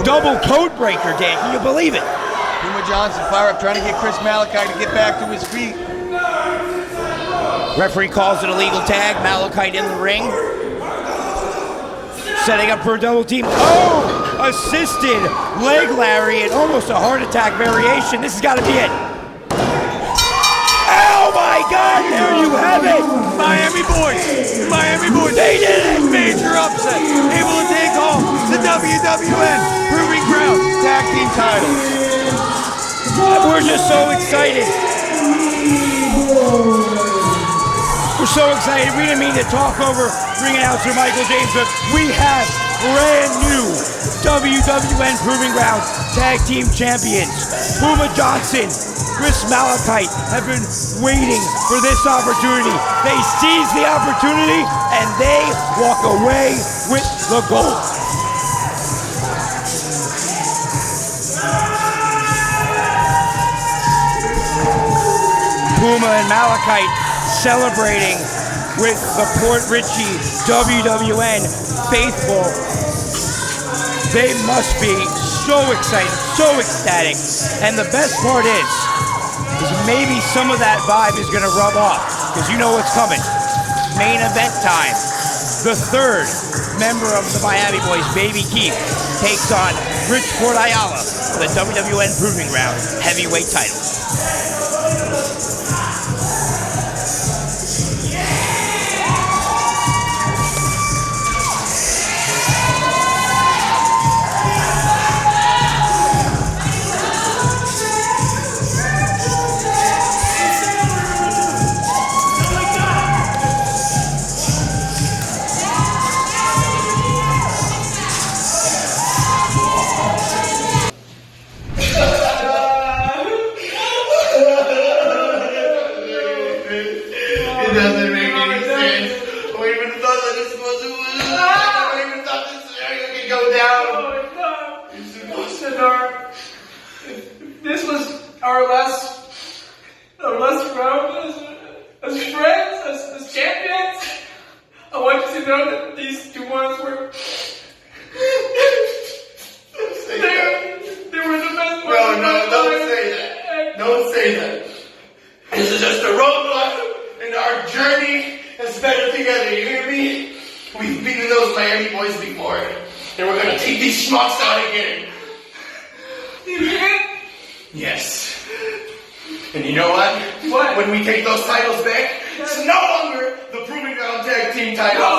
Double code breaker, Dan. Can you believe it? Puma Johnson fire up, trying to get Chris Malachite to get back to his feet. Referee calls it a legal tag. Malachite in the ring. Setting up for a double team. Oh! Assisted leg lariat, almost a heart attack variation. This has got to be it. Oh my God! There you have it. Miami Boyz, They did it. major upset, able to take home the WWN Proving Ground tag team titles. We're just so excited. We're so excited. We didn't mean to talk over ring announcer Michael James, but we have brand new WWN Proving Ground Tag Team Champions. Puma Johnson, Chris Malachite have been waiting for this opportunity. They seize the opportunity and they walk away with the gold. Puma and Malachite celebrating with the Port Richey WWN faithful. They must be so excited, so ecstatic. And the best part is maybe some of that vibe is gonna rub off, because you know what's coming. Main event time. The 3rd member of the Miami Boyz, Baby Keith, takes on Bridgeport Ayala for the WWN Proving Ground heavyweight title. This was our last round as friends, as champions. I want you to know that these 2 months were they were the best. No, don't say that. Don't say that. This is just a roadblock in our journey as Better Together. You hear me? We've beaten those Miami Boyz before, and we're gonna take these schmucks out again. You did? Yes. And you know what? What? When we take those titles back, it's no longer the Proving Ground Tag Team titles. No,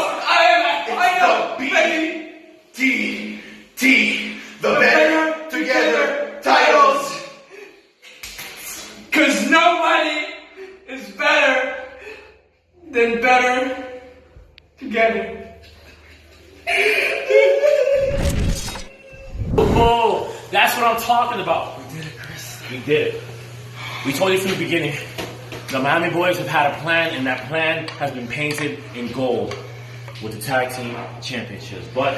I know. It's the BTT, the Better Together titles. Because nobody is better than Better Together. Oh, that's what I'm talking about. We did it, Chris. We did it. We told you from the beginning. The Miami Boyz have had a plan, and that plan has been painted in gold with the tag team championships. But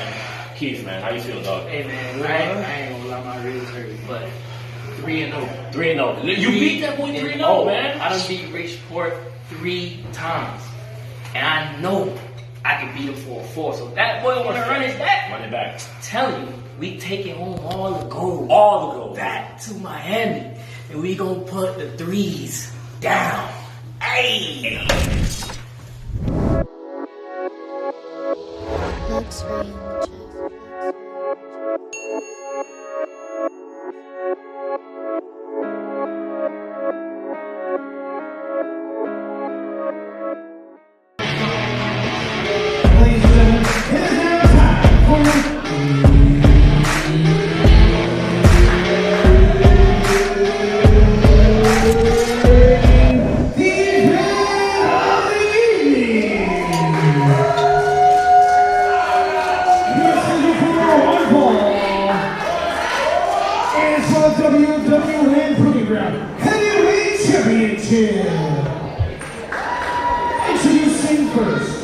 Keith, man, how you feel, dog? Hey, man, I ain't gonna lie, my ribs hurt, but 3-0. 3-0. You beat that boy 3-0, man. I done beat Bridgeport 3 times, and I know I can beat him for a 4. So that boy wanna run his back. Run it back. Tell you, we taking home all the gold. All the gold. Back to Miami, and we gonna put the 3s down. Hey. Next ring check. Championship. Introducing first.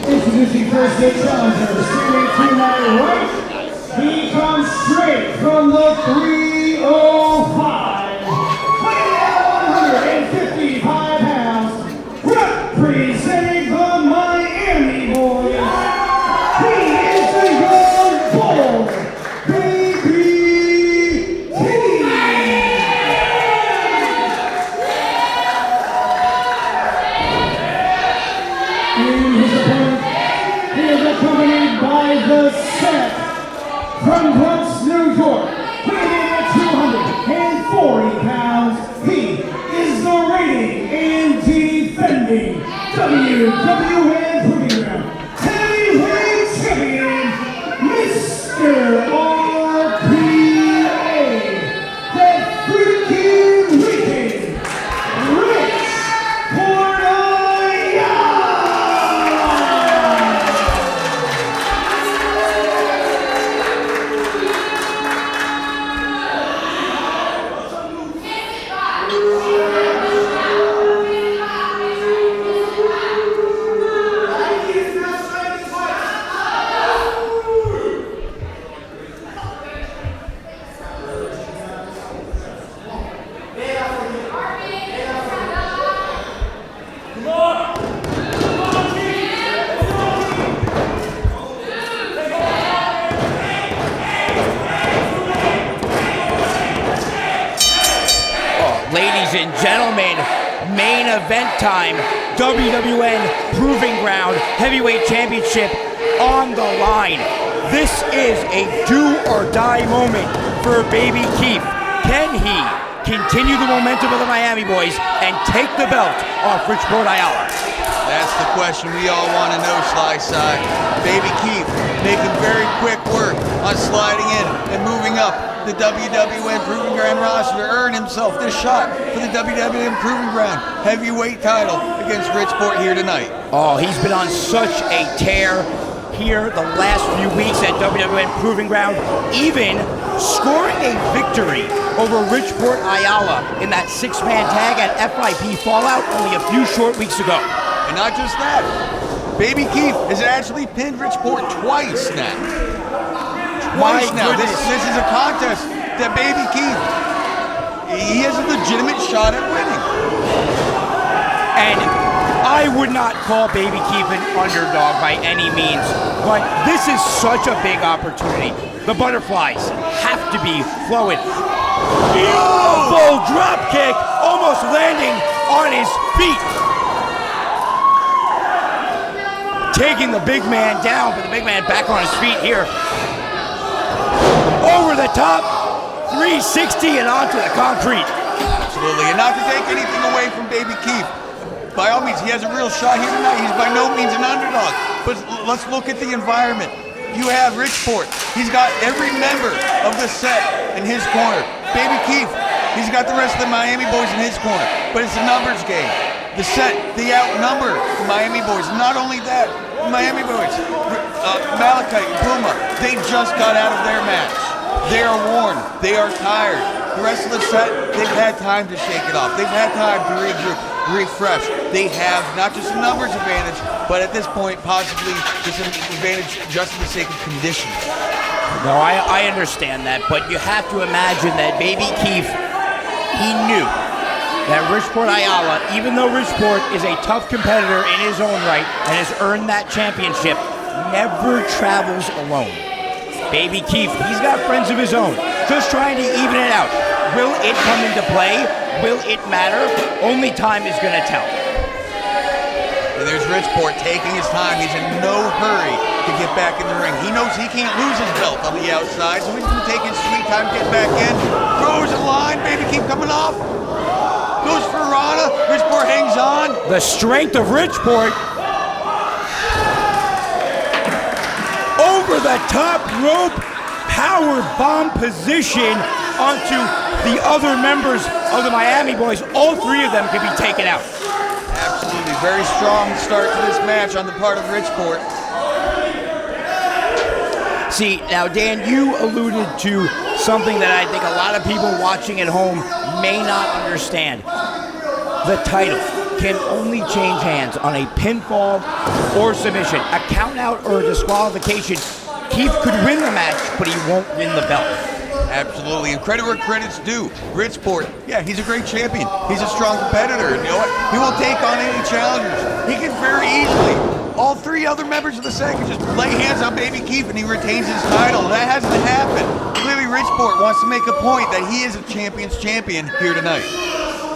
Introducing first the challenger, standing to my right, he comes straight from the 305, weighing at 155 pounds, representing the Miami Boys. He is the young bull, Baby Keith. In his opponent, he is accompanied by the set from Bronx, New York, weighing at 240 pounds. He is the reigning and defending WWN Proving Ground Heavyweight Champion, Mr. RPA, the Frickin Weekend, Rich Ayala. Ladies and gentlemen, main event time. WWN Proving Ground Heavyweight Championship on the line. This is a do-or-die moment for Baby Keith. Can he continue the momentum of the Miami Boys and take the belt off Richport Ayala? That's the question we all want to know, Sly Side. Baby Keith making very quick work on sliding in and moving up the WWN Proving Ground roster to earn himself this shot for the WWN Proving Ground heavyweight title against Richport here tonight. Oh, he's been on such a tear here the last few weeks at WWN Proving Ground, even scoring a victory over Richport Ayala in that six-man tag at FIP Fallout only a few short weeks ago. And not just that, Baby Keith has actually pinned Richport twice now. twice now. This goodness. is a contest that Baby Keith, he has a legitimate shot at winning. And I would not call Baby Keith an underdog by any means, but this is such a big opportunity. The butterflies have to be flowing. Beautiful drop kick, almost landing on his feet. Taking the big man down, but the big man back on his feet here. Over the top, 360 and onto the concrete. Absolutely, and not to take anything away from Baby Keith. By all means, he has a real shot here tonight. He's by no means an underdog. But let's look at the environment. You have Richport. He's got every member of the set in his corner. Baby Keith, he's got the rest of the Miami boys in his corner. But it's a numbers game. The set, they outnumber the Miami boys. Not only that, the Miami boys, Malachite and Puma, they just got out of their match. They are worn. They are tired. The rest of the set, they've had time to shake it off. They've had time to regroup, refresh. They have not just a numbers advantage, but at this point, possibly just an advantage just for the sake of conditioning. No, I understand that, but you have to imagine that Baby Keith, he knew that Richport Ayala, even though Richport is a tough competitor in his own right and has earned that championship, never travels alone. Baby Keith, he's got friends of his own, just trying to even it out. Will it come into play? Will it matter? Only time is going to tell. And there's Richport taking his time. He's in no hurry to get back in the ring. He knows he can't lose his belt on the outside, so he's going to take his sweet time to get back in. Throws a line. Baby Keith coming off. Goes for Rana. Richport hangs on. The strength of Richport. Over the top rope, power bomb position onto the other members of the Miami boys. All three of them can be taken out. Absolutely. Very strong start to this match on the part of Richport. See, now Dan, you alluded to something that I think a lot of people watching at home may not understand. The title can only change hands on a pinfall or submission. A count out or a disqualification, Keith could win the match, but he won't win the belt. Absolutely, and credit where credit's due. Richport, yeah, he's a great champion. He's a strong competitor, and you know what? He will take on any challengers. He can very easily. All three other members of the set can just lay hands on Baby Keith and he retains his title. That hasn't happened. Clearly, Richport wants to make a point that he is a champion's champion here tonight.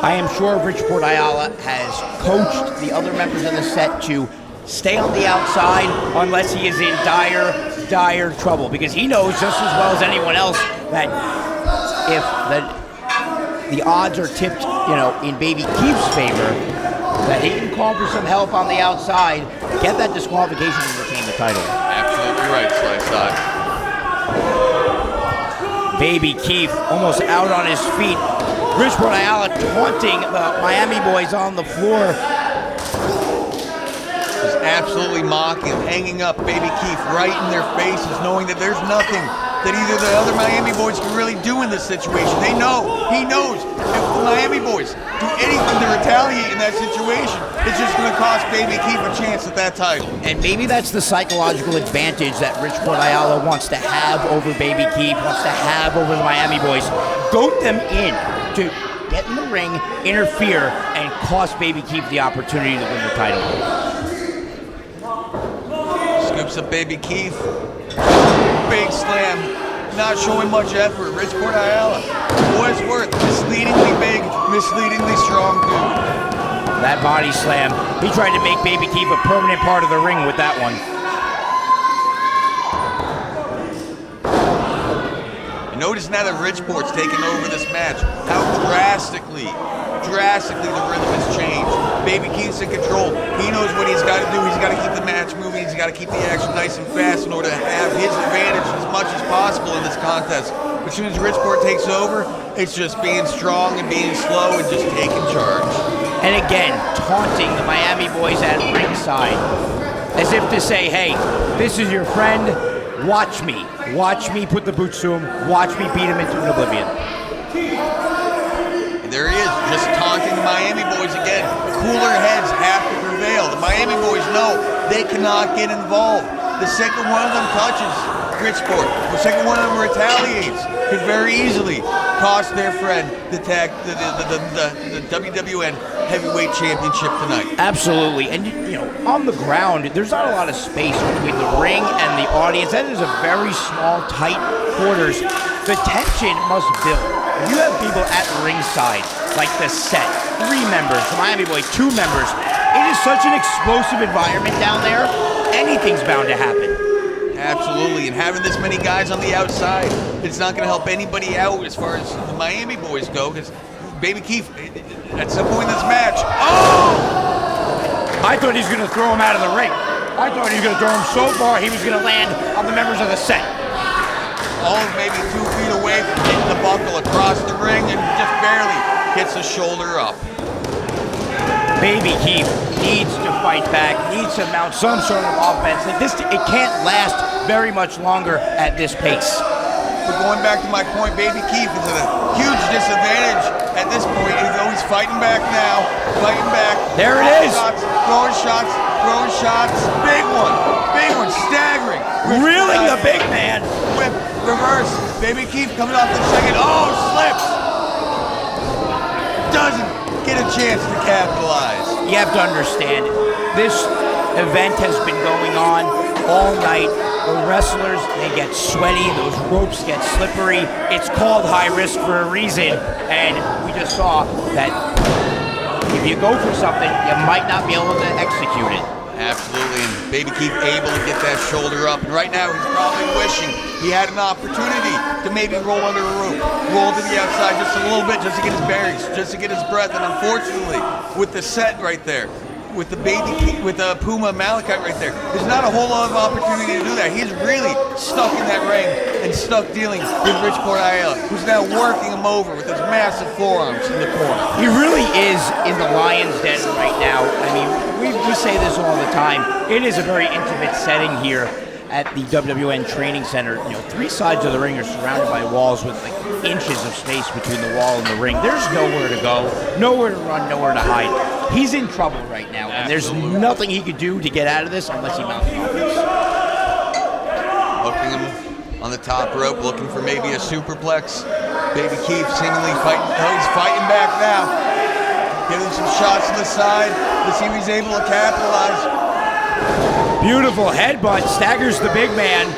I am sure Richport Ayala has coached the other members of the set to stay on the outside unless he is in dire trouble, because he knows just as well as anyone else that if the odds are tipped, in Baby Keith's favor, that he can call for some help on the outside, get that disqualification and retain the title. Absolutely right, Sly. Baby Keith almost out on his feet. Richport Ayala taunting the Miami boys on the floor. Just absolutely mocking, hanging up Baby Keith right in their faces, knowing that there's nothing that either the other Miami boys can really do in this situation. He knows if the Miami boys do anything to retaliate in that situation, it's just going to cost Baby Keith a chance at that title. And maybe that's the psychological advantage that Richport Ayala wants to have over Baby Keith, wants to have over the Miami boys. Goat them in to get in the ring, interfere, and cost Baby Keith the opportunity to win the title. Scoops up Baby Keith. Big slam. Not showing much effort. Richport Ayala. What it's worth. Misleadingly big, misleadingly strong dude. That body slam. He tried to make Baby Keith a permanent part of the ring with that one. Notice now that Richport's taken over this match, how drastically the rhythm has changed. Baby Keith's in control. He knows what he's got to do. He's got to keep the match moving. He's got to keep the action nice and fast in order to have his advantage as much as possible in this contest. But as soon as Richport takes over, it's just being strong and being slow and just taking charge. And again, taunting the Miami boys at ringside, as if to say, hey, this is your friend. Watch me. Watch me put the boots to him. Watch me beat him into an oblivion. And there he is, just taunting the Miami boys again. Cooler heads have to prevail. The Miami boys know they cannot get involved. The second one of them touches, Bridgeport. The second one of them retaliates. Could very easily cost their friend the WWN Heavyweight Championship tonight. Absolutely. And, you know, on the ground, there's not a lot of space between the ring and the audience. That is a very small, tight quarters. The tension must build. If you have people at ringside, like the set, 3 members, the Miami Boys, 2 members, it is such an explosive environment down there, anything's bound to happen. Absolutely, and having this many guys on the outside, it's not going to help anybody out as far as the Miami Boys go, because Baby Keith, at some point in this match, I thought he was going to throw him out of the ring. I thought he was going to throw him so far he was going to land on the members of the set. All maybe 2 feet away from hitting the buckle across the ring and just barely gets the shoulder up. Baby Keith needs to fight back, needs to mount some sort of offense. Like this, it can't last very much longer at this pace. But going back to my point, Baby Keith is at a huge disadvantage at this point. He's fighting back now, fighting back. There it is. Throwing shots. Big one, staggering. Reeling the big man. Whip, reverse. Baby Keith coming off the second. Slips. Doesn't get a chance to capitalize. You have to understand, this event has been going on all night. The wrestlers, they get sweaty, those ropes get slippery. It's called high risk for a reason, and we just saw that if you go for something, you might not be able to execute it. Absolutely, and Baby Keith able to get that shoulder up, and right now he's probably wishing he had an opportunity to maybe roll under a rope, roll to the outside just a little bit, just to get his bearings, just to get his breath, and unfortunately, with the set right there, with the Puma Malachite right there, there's not a whole lot of opportunity to do that. He's really stuck in that ring and stuck dealing with Bridgeport Ayala, who's now working him over with his massive forearms in the corner. He really is in the lion's den right now. I mean, we say this all the time. It is a very intimate setting here at the WWN Training Center. You know, 3 sides of the ring are surrounded by walls with like inches of space between the wall and the ring. There's nowhere to go, nowhere to run, nowhere to hide. He's in trouble right now, and there's nothing he could do to get out of this unless he mounts an offense. Hooking him on the top rope, looking for maybe a superplex. Baby Keith seemingly fighting. He's fighting back now. Giving some shots to the side. Let's see if he's able to capitalize. Beautiful headbutt, staggers the big man.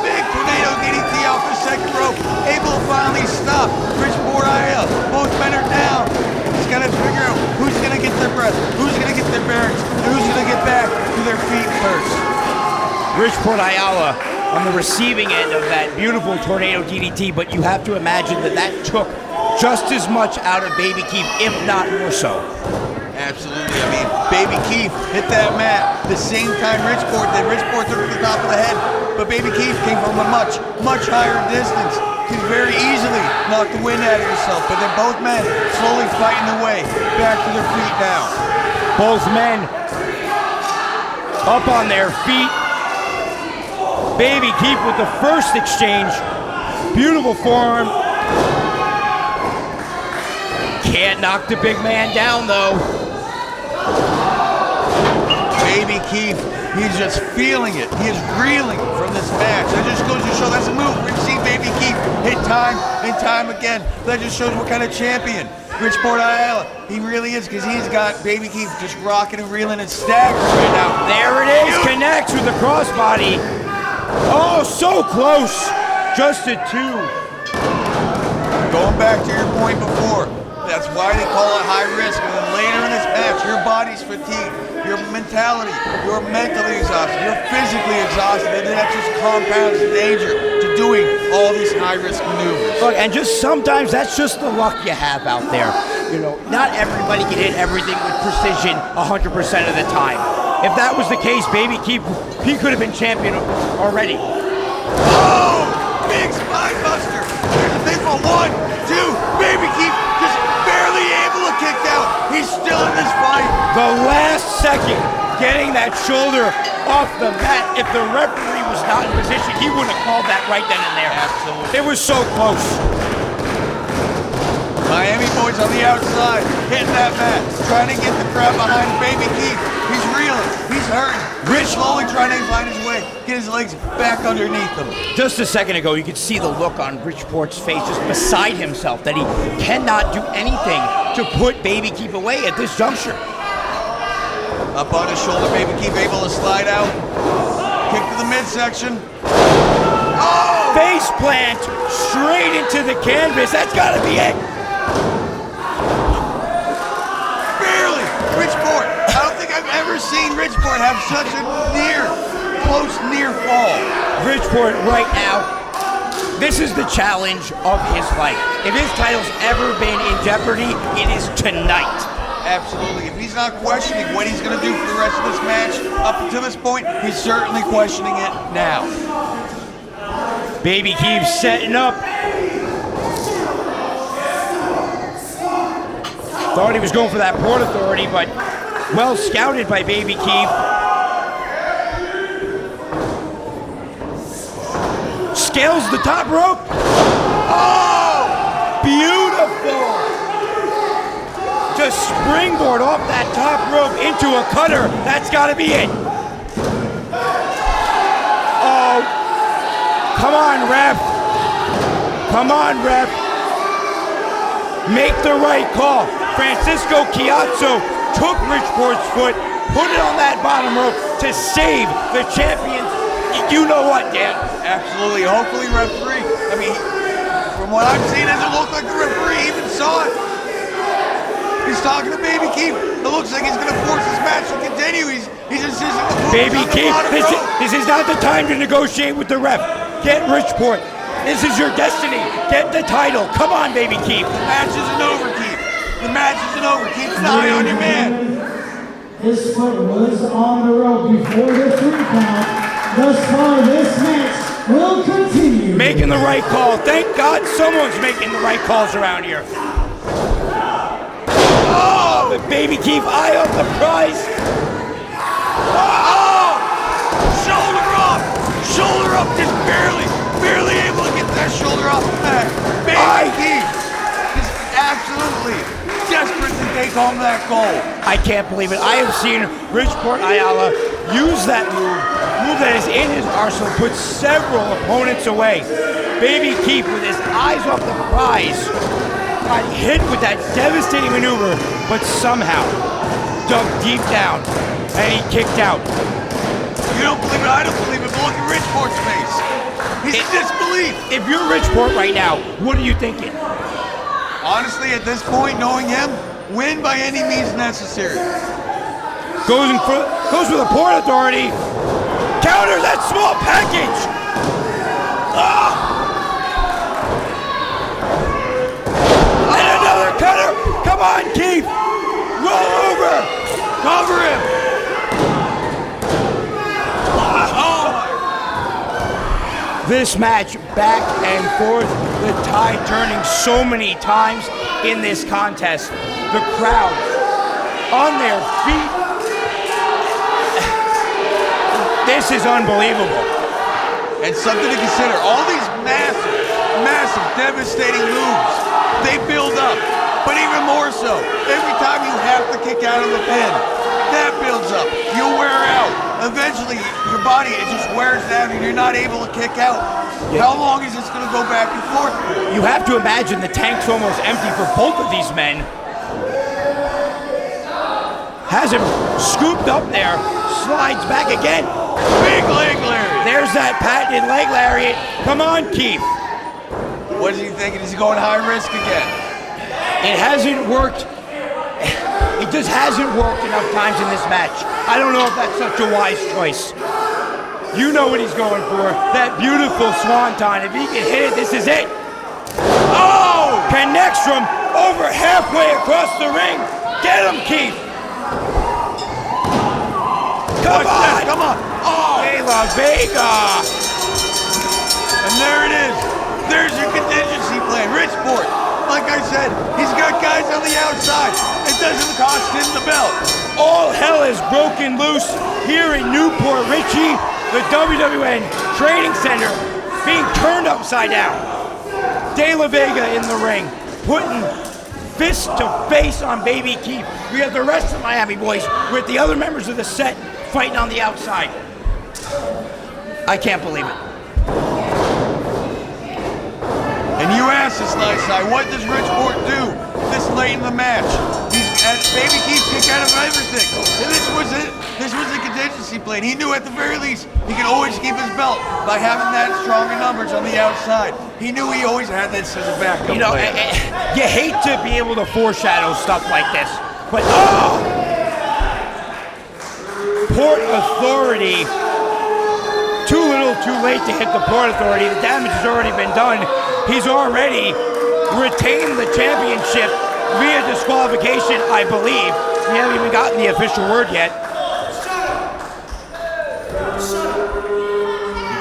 Big tornado DDT off the second rope. Able to finally stop Bridgeport Ayala. Both men are down. He's got to figure out who's going to get their breath, who's going to get their bearings, and who's going to get back to their feet first. Bridgeport Ayala on the receiving end of that beautiful tornado DDT, but you have to imagine that took just as much out of Baby Keith, if not more so. Absolutely. I mean, Baby Keith hit that mat the same time Bridgeport did. Bridgeport took it to the top of the head, but Baby Keith came from a much higher distance. Could very easily knock the wind out of himself, but they're both men slowly fighting their way back to their feet now. Both men up on their feet. Baby Keith with the first exchange. Beautiful forearm. Can't knock the big man down, though. Baby Keith, he's just feeling it. He is reeling from this match. That just goes to show that's a move. We've seen Baby Keith hit time and time again. That just shows what kind of champion Bridgeport Ayala he really is, because he's got Baby Keith just rocking and reeling and staggering right now. There it is. Connects with the crossbody. Oh, so close. Just a 2. Going back to your point before, that's why they call it high risk. And then later in this match, your body's fatigued, your mentality, you're mentally exhausted, you're physically exhausted, and that just compounds the danger to doing all these high-risk maneuvers. Look, and just sometimes that's just the luck you have out there. You know, not everybody can hit everything with precision 100% of the time. If that was the case, Baby Keith, he could have been champion already. Oh! Big spine buster! Here's the thing for 1, 2, Baby Keith just barely able to kick out. He's still in this fight. The last second, getting that shoulder off the mat. If the referee was not in position, he wouldn't have called that right then and there. Absolutely. It was so close. Miami Boyz on the outside, hitting that mat, trying to get the crowd behind Baby Keith. He's reeling, he's hurting. Rich slowly trying to find his way, get his legs back underneath him. Just a second ago, you could see the look on Bridgeport's face, just beside himself, that he cannot do anything to put Baby Keith away at this juncture. Up on his shoulder, Baby Keith able to slide out. Kick to the midsection. Oh! Face plant straight into the canvas. That's got to be it. Barely. Bridgeport. I don't think I've ever seen Bridgeport have such a close near fall. Bridgeport right now, this is the challenge of his life. If his title's ever been in jeopardy, it is tonight. Absolutely. If he's not questioning what he's going to do for the rest of this match, up until this point, he's certainly questioning it now. Baby keeps setting up. Thought he was going for that Port Authority, but well scouted by Baby Keith. Scales the top rope. Oh! Beautiful! Just springboard off that top rope into a cutter. That's got to be it. Oh, come on, ref. Come on, ref. Make the right call. Francisco Ciatso took Bridgeport's foot, put it on that bottom rope to save the champions. You know what, Dan? Absolutely. Hopefully, referee. I mean, from what I'm seeing, it doesn't look like the referee even saw it. He's talking to Baby Keith. It looks like he's going to force this match to continue. He's insisting on the Baby Keith, this is not the time to negotiate with the ref. Get Bridgeport. This is your destiny. Get the title. Come on, Baby Keith. The match isn't over, Keith. The match isn't over. Keep an eye on your man. His foot was on the rope before the 3 count. Thus far, this match will continue. Making the right call. Thank God someone's making the right calls around here. Oh, but Baby Keith, eye on the prize. Oh! Shoulder up! Shoulder up, just barely able to get that shoulder off the mat. Baby Keith is absolutely desperate to take home that goal. I can't believe it. I have seen Bridgeport Ayala use that move that is in his arsenal, put several opponents away. Baby Keith, with his eyes off the prize, got hit with that devastating maneuver, but somehow dug deep down, and he kicked out. You don't believe it, I don't believe it, but look at Bridgeport's face. He's in disbelief. If you're Bridgeport right now, what are you thinking? Honestly, at this point, knowing him, win by any means necessary. Goes for the Port Authority. Counters that small package. And another cutter. Come on, Keith. Roll over. Cover him. This match back and forth, the tide turning so many times in this contest. The crowd on their feet. This is unbelievable. And something to consider, all these massive, devastating moves, they build up. But even more so, every time you have to kick out of the pin, that builds up. You wear out. Eventually, your body, it just wears down and you're not able to kick out. Yeah. How long is this going to go back and forth? You have to imagine the tank's almost empty for both of these men. Has him scooped up there, slides back again. Big leg lariat. There's that patented leg lariat. Come on, Keith. What is he thinking? Is he going high risk again? It hasn't worked. It just hasn't worked enough times in this match. I don't know if that's such a wise choice. You know what he's going for. That beautiful swanton. If he can hit it, this is it. Oh! Connects from over halfway across the ring. Get him, Keith. Come on. Come on. Oh! De La Vega. And there it is. There's your contingency plan. Bridgeport. Like I said, he's got guys on the outside. It doesn't cost him the belt. All hell is broken loose here in Port Richey. The WWN Training Center being turned upside down. De La Vega in the ring, putting fist to face on Baby Keith. We have the rest of Miami Boys with the other members of the set fighting on the outside. I can't believe it. And you asked us last night, what does Richport do this late in the match? Baby Keith kick out of everything. And this was it. This was a contingency plan. He knew at the very least he could always keep his belt by having that stronger numbers on the outside. He knew he always had that as a backup. You know, you hate to be able to foreshadow stuff like this, but Port Authority, too little, too late to hit the Port Authority. The damage has already been done. He's already retained the championship via disqualification, I believe. We haven't even gotten the official word yet.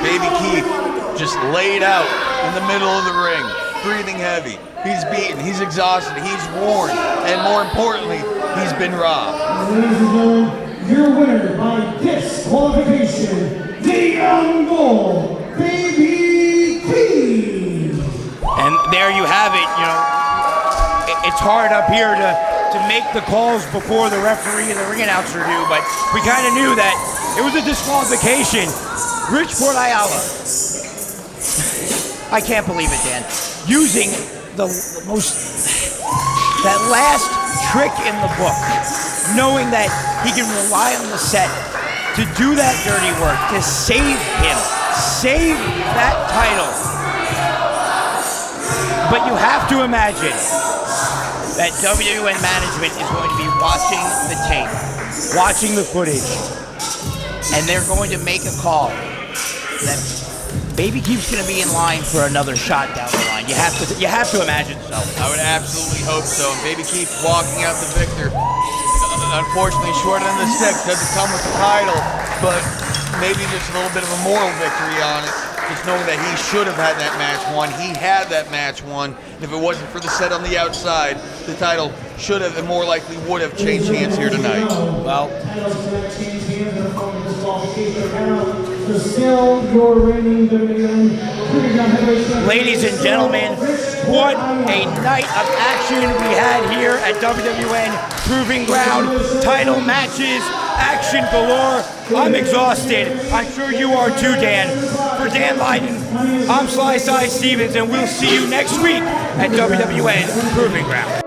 Baby Keith just laid out in the middle of the ring, breathing heavy. He's beaten, he's exhausted, he's worn, and more importantly, he's been robbed. Ladies and gentlemen, your winner by disqualification, the Young Bull, Baby Keith. And there you have it. You know, it's hard up here to make the calls before the referee and the ring announcer do, but we kind of knew that it was a disqualification. Richport Ayala. I can't believe it, Dan. Using that last trick in the book, knowing that he can rely on the set to do that dirty work, to save him, save that title. But you have to imagine that WWN management is going to be watching the tape, watching the footage, and they're going to make a call that Baby Keith's going to be in line for another shot down the line. You have to imagine so. I would absolutely hope so. And Baby Keith walking out the victor, unfortunately short end of the stick, doesn't come with the title, but maybe just a little bit of a moral victory on it. Just knowing that he should have had that match won. He had that match won. And if it wasn't for the set on the outside, the title should have and more likely would have changed hands here tonight. Well, ladies and gentlemen, what a night of action we had here at WWN Proving Ground. Title matches, action galore. I'm exhausted. I'm sure you are too, Dan. For Dan Leiden, I'm Sly Stevens, and we'll see you next week at WWN Proving Ground.